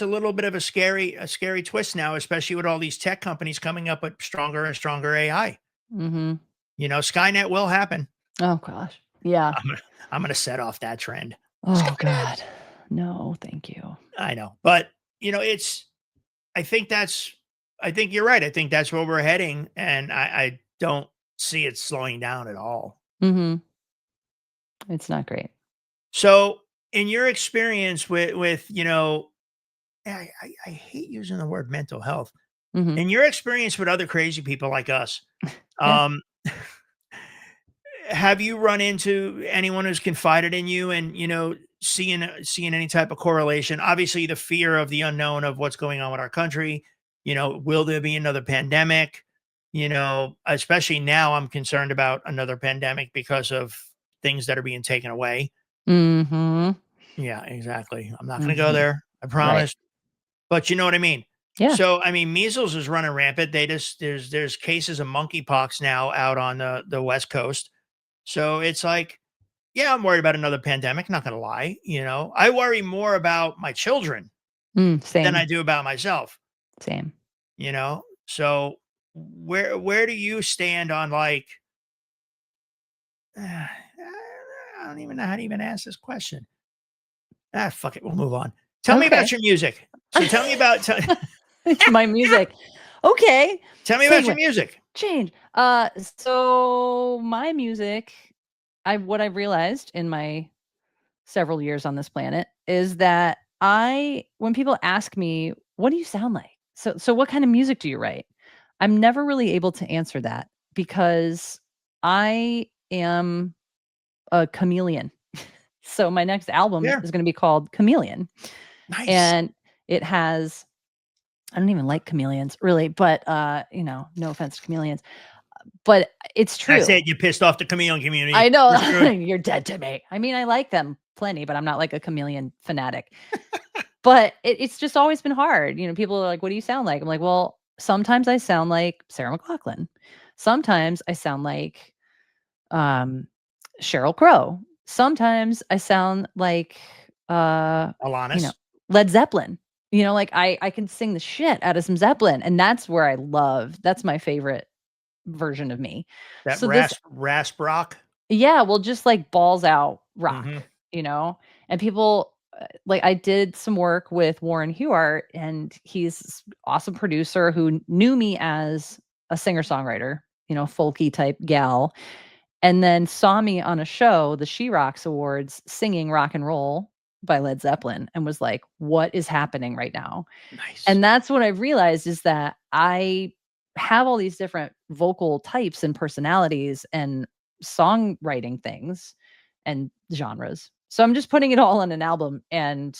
a little bit of a scary twist now, especially with all these tech companies coming up with stronger and stronger AI. Mhm. Skynet will happen. Oh gosh. Yeah. I'm gonna set off that trend. Oh God. No, thank you. I know, but it's. I think that's I think you're right. I think that's where we're heading, and I don't see it slowing down at all. Mhm. It's not great. So, in your experience with I hate using the word mental health. Mhm. In your experience with other crazy people like us, Yeah. um, have you run into anyone who's confided in you and, seeing any type of correlation? Obviously, the fear of the unknown of what's going on with our country. Will there be another pandemic? Especially now, I'm concerned about another pandemic because of things that are being taken away. Mhm. Yeah, exactly. I'm not going to go Mhm. there. I Right. promise. But you know what I mean? Yeah. So, I mean, measles is running rampant. There's cases of monkeypox now out on the West Coast. So it's like, yeah, I'm worried about another pandemic, not gonna lie. I worry more about my children than I Same. do about myself, Same. you know? So where do you stand on like I don't even know how to even ask this question. Fuck it, we'll move on. Tell me about Okay. your music. So tell me about My music. Okay. tell me about your Segue. music. Change. So my music, what I've realized in my several years on this planet is that when people ask me, what do you sound like? So what kind of music do you write? I'm never really able to answer that because I am a chameleon. So my next album Yeah. is going to be called Chameleon, Nice. and it has I don't even like chameleons really, but no offense to chameleons, but it's That's true. it. You pissed off the chameleon I community. know We're screwed. you're dead to me. I mean, I like them plenty, but I'm not like a chameleon fanatic. But it's just always been hard. People are like, "What do you sound like?" I'm like, "Well, sometimes I sound like Sarah McLachlan. Sometimes I sound like um, Sheryl Crow. Sometimes I sound like you know, Alanis. Led Zeppelin. Like I can sing the shit out of some Zeppelin, and that's where that's my favorite version of me. That So this rasp rock. yeah, well, just like balls out Mhm. rock, and people like I did some work with Warren Huart, and he's this awesome producer who knew me as a singer-songwriter, folky type gal, and then saw me on a show, the She Rocks Awards, singing rock and roll by Led Zeppelin, and was like, what is happening right now? Nice. And that's what I realized is that I have all these different vocal types and personalities and songwriting things and genres. So I'm just putting it all on an album, and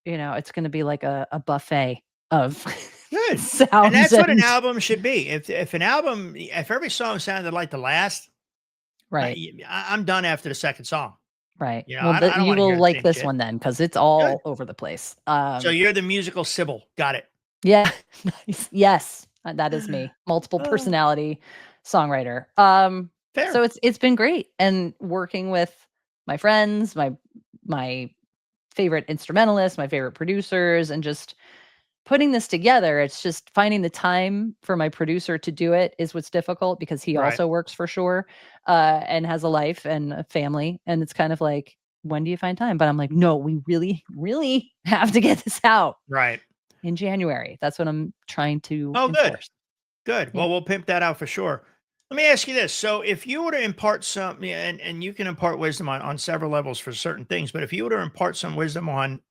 it's going to be like a buffet of Good. And sounds that's what an and album should be. If every song sounded like the last, right. I'm done after the second song. Right. You know, Well, I, I don't you want to hear will the like same this shit. one then because it's Good. all over the place. So you're the musical Sybil. Got it. Yeah, nice. Yes, that is me. Multiple Oh, personality songwriter. So fair. it's been great, and working with my friends, my favorite instrumentalists, my favorite producers, and just putting this together. It's just finding the time for my producer to do it is what's difficult because he Right. also works for Shure, and has a life and a family, and it's kind of like, when do you find time? But I'm like, no, we really, really have to get this out Right. in January. That's what I'm trying to Oh, good. enforce. Good. Yeah. Well, we'll pimp that out for sure. Let me ask you this. So if you were to impart some, yeah, and you can impart wisdom on several levels for certain things, but if you were to impart some wisdom on,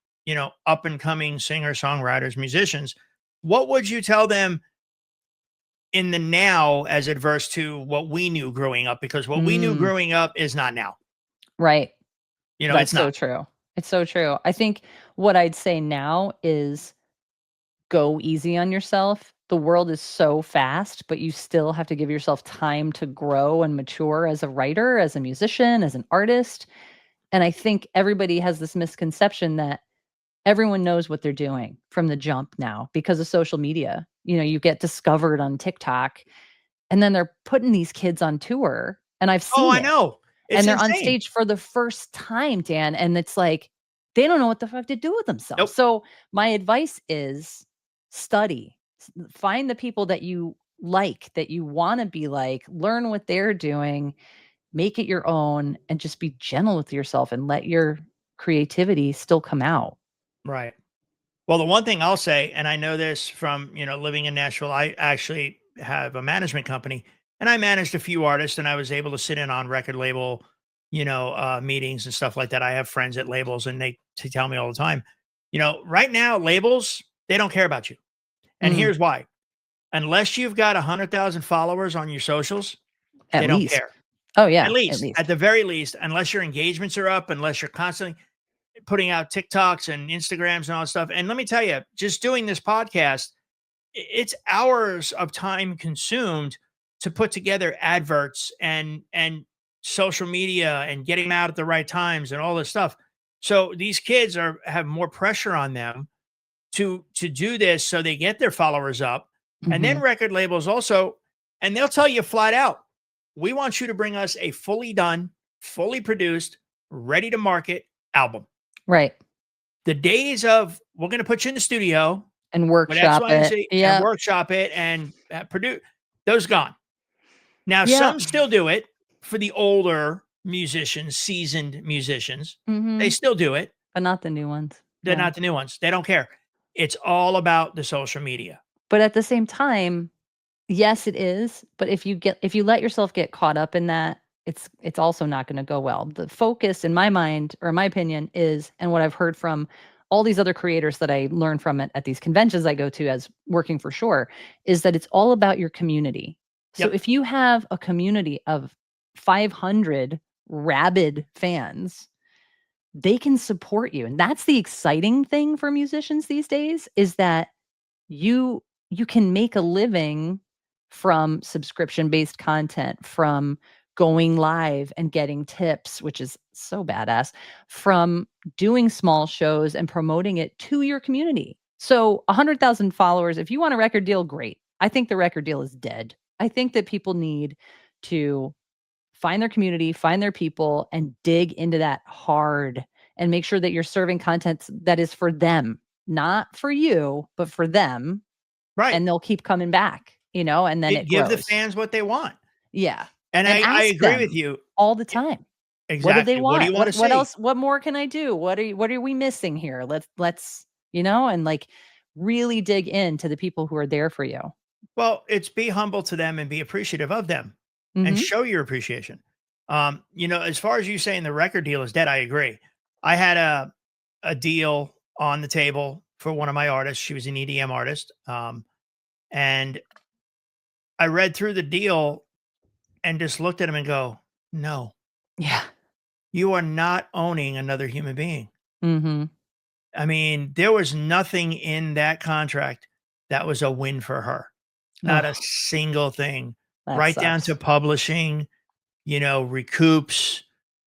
up and coming singer, songwriters, musicians, what would you tell them in the now as adverse to what we knew growing up? Because what we knew Mm, growing up is not now. right. It's That's so not. true. It's so true. I think what I'd say now is go easy on yourself. The world is so fast, but you still have to give yourself time to grow and mature as a writer, as a musician, as an artist. And I think everybody has this misconception that everyone knows what they're doing from the jump now because of social media. You get discovered on TikTok, and then they're putting these kids on tour, and I've Oh, seen I it. know. It's And they're on insane. stage for the first time, Dan, and it's like, they don't know what the fuck to do with themselves. Nope. So, my advice is study. Find the people that you like, that you wanna be like, learn what they're doing, make it your own, and just be gentle with yourself and let your creativity still come out. Right. Well, the one thing I'll say, and I know this from, living in Nashville, I actually have a management company and I managed a few artists and I was able to sit in on record label, meetings and stuff like that. I have friends at labels and they tell me all the time, right now, labels, they don't care about you. And Mm, here's why. Unless you've got 100,000 followers on your socials, at they don't least. care. Oh At yeah, at least, at least. the very least, unless your engagements are up, unless you're constantly putting out TikToks and Instagrams and all that stuff. And let me tell you, just doing this podcast, it's hours of time consumed to put together adverts and social media and getting them out at the right times and all this stuff. So these kids have more pressure on them to do this so they get their followers up. And then Mhm. record labels also, and they'll tell you flat out, we want you to bring us a fully done, fully produced, ready to market album. Right. The days of we're going to put you in the studio And with X, workshop Y, and it. Z and Yep. workshop it and produce, those gone. Now, Yep. some still do it for the older musicians, seasoned musicians. They Mhm. still do it. But not the new ones. They're Yeah. not the new ones. They don't care. It's all about the social media. But at the same time, yes, it is, but if you let yourself get caught up in that, it's also not gonna go well. The focus in my mind, or in my opinion, is and what I've heard from all these other creators that I learn from at these conventions I go to as working for Shure, is that it's all about your community. So Yep. if you have a community of 500 rabid fans, they can support you, and that's the exciting thing for musicians these days, is that you can make a living from subscription-based content, from going live and getting tips, which is so badass, from doing small shows and promoting it to your community. So 100,000 followers, if you want a record deal, great. I think the record deal is dead. I think that people need to find their community, find their people, and dig into that hard and make sure that you're serving content that is for them, not for you, but for them, Right. and they'll keep coming back, and then it Give the grows. fans what they want. Yeah. And And I ask agree with them you. all the E time. What do they exactly. What do you want? wanna What see? else? What more can I do? What are we missing here? Let's, and like really dig into the people who are there for you. Well, it's be humble to them and be appreciative of them and Mhm. show your appreciation. As far as you saying the record deal is dead, I agree. I had a deal on the table for one of my artists. She was an EDM artist. And I read through the deal and just looked at him and go, no, Yeah. you are not owning another human being. Mhm. I mean, there was nothing in that contract that was a win for her. Not a Oh, single thing. that Right down to sucks. publishing, recoups,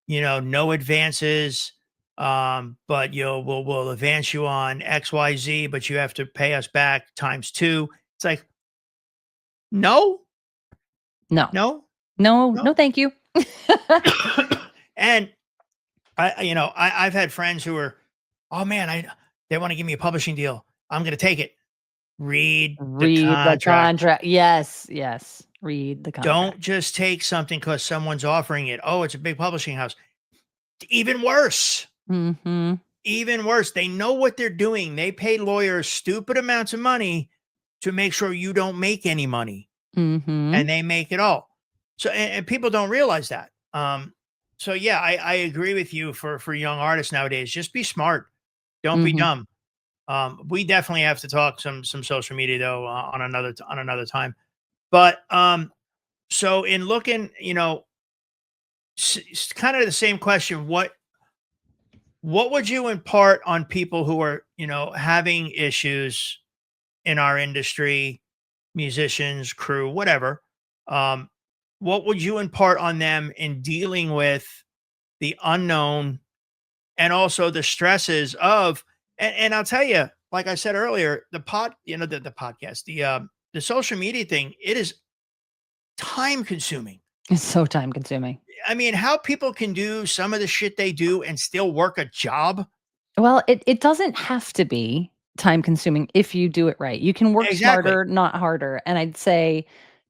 no advances. But we'll advance you on XYZ, but you have to pay us back times two. It's like, no, No. no, No, no. no, thank you. And I've had friends who are, oh man, they want to give me a publishing deal. I'm going to take it. Read the Read the contract. contract. Yes, yes. Read the contract. Don't just take something because someone's offering it. Oh, it's a big publishing house. Even worse. Mhm. Even worse. They know what they're doing. They pay lawyers stupid amounts of money to make sure you don't make any money, Mhm. and they make it all. So, and people don't realize that. So yeah, I agree with you for young artists nowadays. Just be smart. Don't be Mhm. dumb. We definitely have to talk some social media though on another time. But so in looking, kind of the same question. What would you impart on people who are, having issues in our industry, musicians, crew, whatever? Um, what would you impart on them in dealing with the unknown and also the stresses of, and I'll tell you, like I said earlier, the podcast, the social media thing, it is time consuming. It's so time consuming. I mean, how people can do some of the shit they do and still work a job. Well, it doesn't have to be time consuming if you do it right. You can work Exactly. smarter, not harder. And I'd say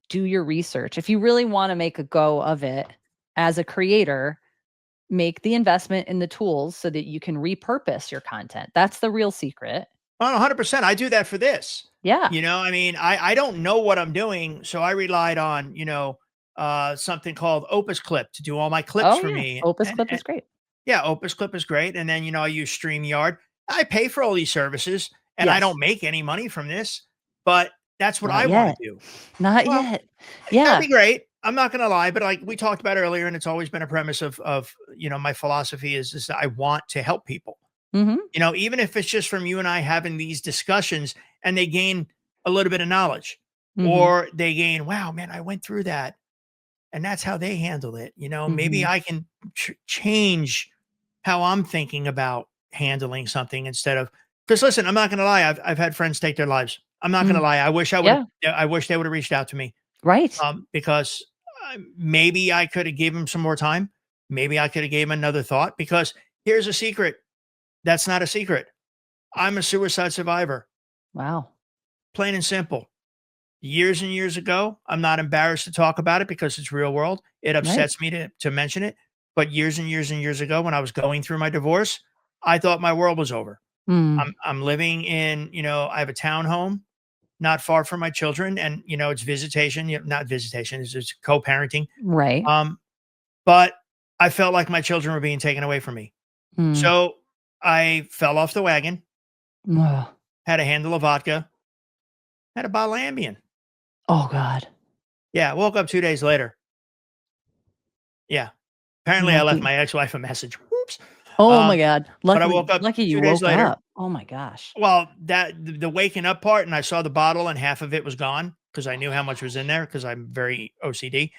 do your research. If you really want to make a go of it as a creator, make the investment in the tools so that you can repurpose your content. That's the real secret. 100%. I do that for this. Yeah. I mean, I don't know what I'm doing, so I relied on, something called Opus Clip to do all my clips Oh, for yeah. me. Opus Clip is great. Yeah, Opus Clip is great. And then, I use StreamYard. I pay for all these services and I Yes. don't make any money from this, but that's what Not I want yet. to do. Not Well, yet. that'd Yeah. be great. I'm not gonna lie, but like we talked about earlier, and it's always been a premise of my philosophy is that I want to help people. Mhm. Even if it's just from you and I having these discussions and they gain a little bit of knowledge, Mhm. or they gain, wow, man, I went through that and that's how they handle it. Maybe Mhm. I can change how I'm thinking about handling something instead of, because listen, I'm not going to lie. I've had friends take their lives. I'm not going to Mm. lie. Yeah. I wish they would have reached out to me, Right. because maybe I could have gave them some more time. Maybe I could have gave them another thought, because here's a secret. That's not a secret. I'm a suicide survivor, Wow. plain and simple. Years and years ago, I'm not embarrassed to talk about it because it's real world. It Right. upsets me to mention it. But years and years and years ago, when I was going through my divorce, I thought my world was over. Mm. I'm living in, I have a townhome not far from my children, and it's visitation, not visitation, it's just co-parenting. Right. Um, but I felt like my children were being taken away from me. Mm. So I fell off the wagon, Ugh. had a handle of vodka, had a bottle of Ambien. Oh god. Yeah, woke up 2 days later. Yeah. Apparently, I left Lucky. my ex-wife a message. Whoops. Oh Um, my god. but I woke up Lucky you 2 days woke later. up. Oh my gosh. Well, the waking up part, and I saw the bottle and half of it was gone because I knew how much was in there because I'm very OCD.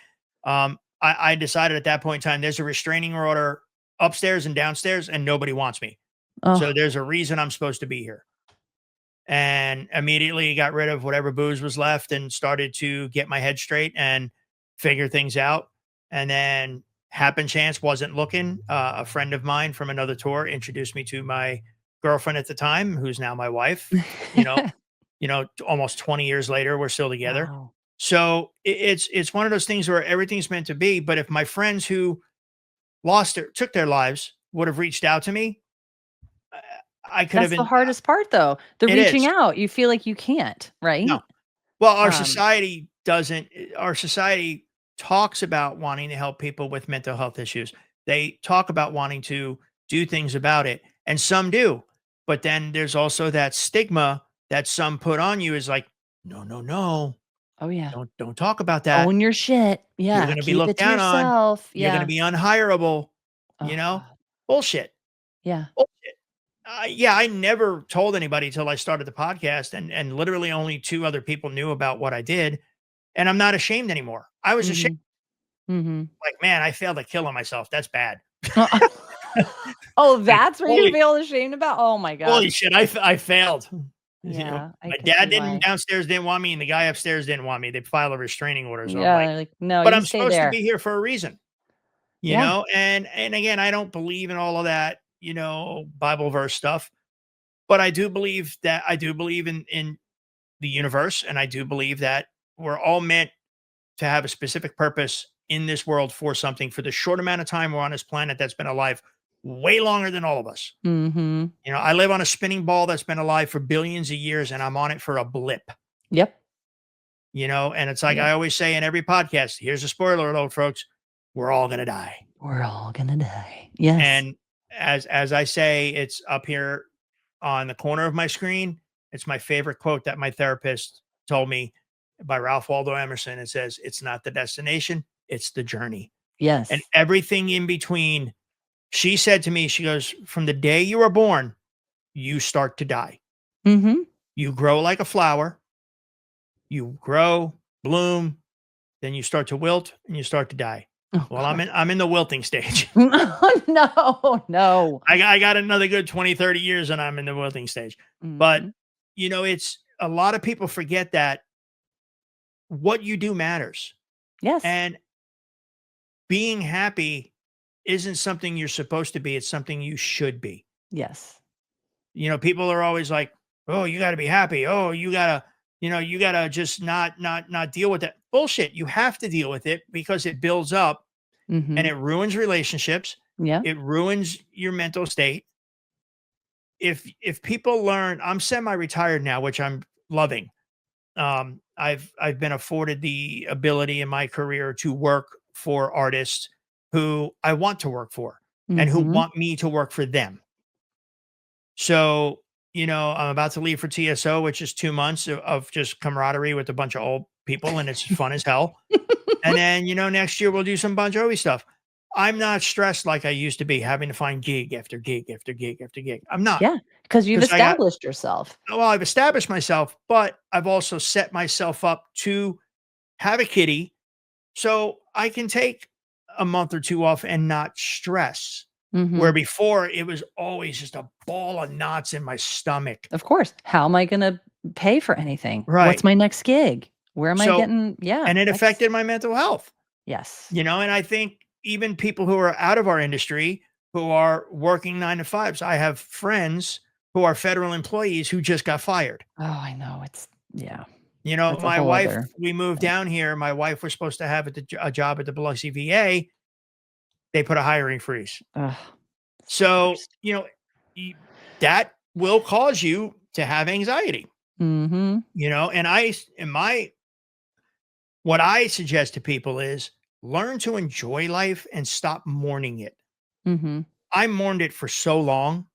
I decided at that point in time, there's a restraining order upstairs and downstairs, and nobody wants me. So Oh. there's a reason I'm supposed to be here. And immediately got rid of whatever booze was left and started to get my head straight and figure things out. And then happen chance wasn't looking. A friend of mine from another tour introduced me to my girlfriend at the time, who's now my wife. You know, almost 20 years later, we're still together. Wow. So it's one of those things where everything's meant to be. But if my friends who took their lives would have reached out to me, uh, I could have That's the been. hardest part though. The It reaching is. out. You feel like you can't, No. right? Well, our Um, society doesn't. Our society talks about wanting to help people with mental health issues. They talk about wanting to do things about it, and some do. But then there's also that stigma that some put on you is like, no, no, no, oh yeah. don't talk about that. Own your shit. You're Yeah. going to be Keep looked it to down on. yourself. You're going to Yeah. be unhireable. You Oh know, god. bullshit. Yeah. Bullshit. Yeah, I never told anybody till I started the podcast, and literally only two other people knew about what I did, and I'm not ashamed anymore. I was ashamed, Mhm. Mhm. like, man, I failed at killing myself. That's bad. Oh, Like, that's what you feel ashamed about? Oh my holy god. shit, I failed. Yeah, I My could dad see didn't why. downstairs didn't want me, and the guy upstairs didn't want me. They filed a restraining order, so I'm Yeah, like, like, "No, but you I'm stay supposed to be there." here for a reason, Yeah. And again, I don't believe in all of that, Bible verse stuff, but I do believe in the universe, and I do believe that we're all meant to have a specific purpose in this world for something for the short amount of time we're on this planet that's been alive way longer than all of us. Mhm. I live on a spinning ball that's been alive for billions of years, and I'm on it for a blip, Yep. and it's like Yep. I always say in every podcast, here's a spoiler alert, folks. We're all going to die. We're all gonna die. Yes. And as I say, it's up here on the corner of my screen. It's my favorite quote that my therapist told me by Ralph Waldo Emerson. It says, "It's not the destination, it's the journey." And Yes. everything in between. She said to me, she goes, "From the day you are born, you start to die. Mhm. You grow like a flower, you grow, bloom, then you start to wilt and you start to die." Oh Well, god. I'm in the wilting stage. Oh, no, no. I got another good 20, 30 years and I'm in the wilting stage. But, Mhm. it's a lot of people forget that what you do matters. Yes. And being happy isn't something you're supposed to be, it's something you should be. Yes. People are always like, "Oh, you got to be happy. Oh, you got to just not deal with that." Bullshit. You have to deal with it because it builds up and Mhm. it ruins relationships. Yeah. It ruins your mental state. if people learn, I'm semi-retired now, which I'm loving. I've been afforded the ability in my career to work for artists who I want to work for and who Mhm. want me to work for them. So, I'm about to leave for TSO, which is 2 months of just camaraderie with a bunch of old people, and it's fun as hell. And then, next year we'll do some Bon Jovi stuff. I'm not stressed like I used to be, having to find gig after gig after gig after gig. I'm not, Yeah, because you've because established yourself. I've established myself, but I've also set myself up to have a kitty so I can take a month or 2 off and not stress. Where Mhm. before it was always just a ball of knots in my stomach. Of course. How am I gonna pay for anything? What's Right. my next gig? Where am I So, getting yeah, and it that's affected my mental health, yes. and I think even people who are out of our industry who are working 9 to 5s, I have friends who are federal employees who just got fired. Oh, I know, it's yeah, that's a My whole wife, other we moved thing. down here. My wife was supposed to have a job at the Biloxi VA. They put a hiring freeze. Ugh, it's the So, worst. y- that will cause you to have anxiety, Mhm, and what I suggest to people is learn to enjoy life and stop mourning it. mhm, I mourned it for so long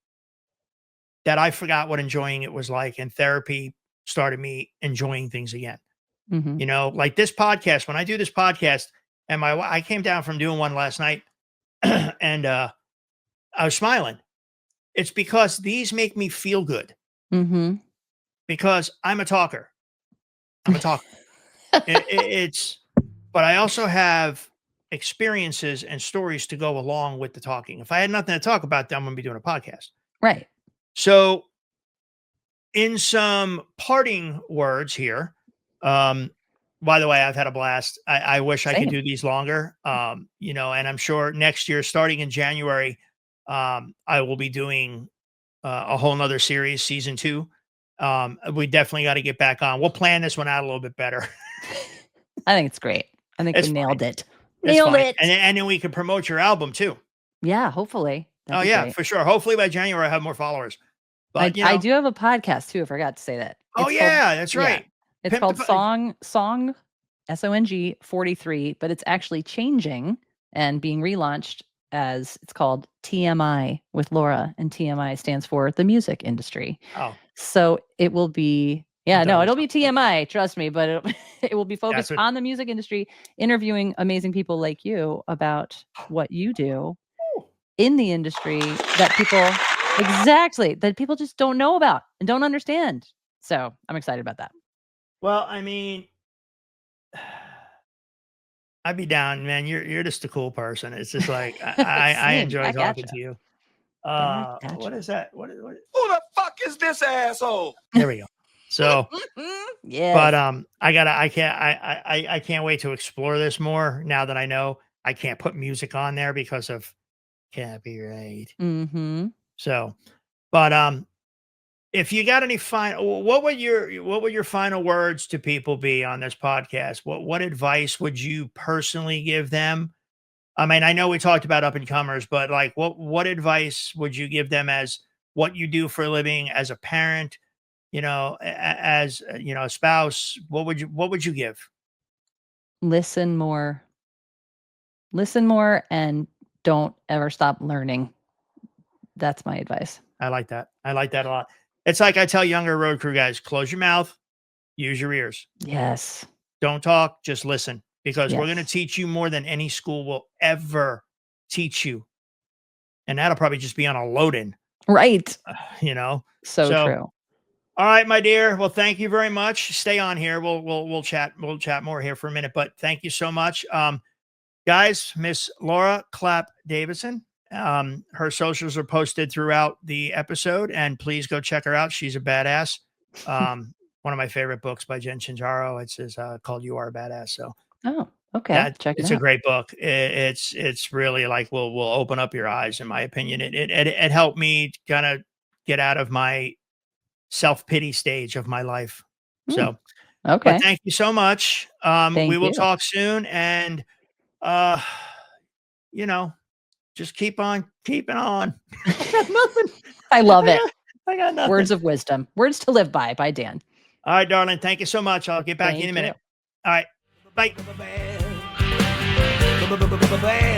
that I forgot what enjoying it was like, and therapy started me enjoying things again. mhm. Like this podcast, when I do this podcast, and I came down from doing one last night, and I was smiling. It's because these make me feel good, Mhm. because I'm a talker. I'm a talker. It's but I also have experiences and stories to go along with the talking. If I had nothing to talk about, then I'm gonna be doing a podcast. Right. So, in some parting words here, um, by the way, I've had a blast. I wish I could Same. do these longer. And I'm sure next year, starting in January, I will be doing a whole nother series, season 2. We definitely got to get back on. We'll plan this one out a little bit better. I think it's great. I think we It's fine. nailed it. It's Nailed fine. it. And then we can promote your album too. Yeah, hopefully. That'd Oh be yeah, great. for sure. Hopefully by January I have more followers. I But I do have a podcast too, I forgot to say that. oh It's called yeah, that's yeah, right. it's Pimp the called Song SONG 43, but it's actually changing and being relaunched as it's called TMI with Laura, and TMI stands for the music industry. Oh, So it will be I'm yeah, done no, with it'll be something else. TMI, trust me, but it will be That's focused what on the music industry, interviewing amazing people like you about what you do in the industry that people exactly, that people just don't know about and don't understand. So, I'm excited about that. well, I mean, I'd be down, man. You're just a cool person. It's just like I Same, enjoy back at talking ya, to you. back at What ya. is that? What Who the fuck is this asshole? there we go. So, Yes. but I can't wait to explore this more now that I know I can't put music on there because of copyright. Mhm. So, but if you got any final, what would your final words to people be on this podcast? What advice would you personally give them? I mean, I know we talked about up and comers, but like what advice would you give them as what you do for a living, as a parent, as a spouse? What would you give? Listen more. Listen more and don't ever stop learning. That's my advice. I like that. I like that a lot. It's like I tell younger road crew guys, close your mouth, use your ears. Yes. Don't talk, just listen, because we're going to Yes. teach you more than any school will ever teach you. And that'll probably just be on a load in, Right. you know? So So, true. all right, my dear. Well, thank you very much. Stay on here. We'll chat. We'll chat more here for a minute, but thank you so much. Guys, Miss Laura Clapp Davidson. Her socials are posted throughout the episode, and please go check her out. She's a badass. One of my favorite books by Jen Shinjaro. It's called "You Are a Badass." So Oh, okay. that Check it it's a out. great book. It's really like will open up your eyes, in my opinion. It helped me kind of get out of my self pity stage of my life. Mm, So, but okay. thank you so much. We Thank will you. talk soon, and uh, you know, just keep on keeping on. I got nothing. I love it. nothing. Words of wisdom. Words to live by Dan. All right, darling. Thank you so much. I'll get back in a minute. All right. Bye. Bad.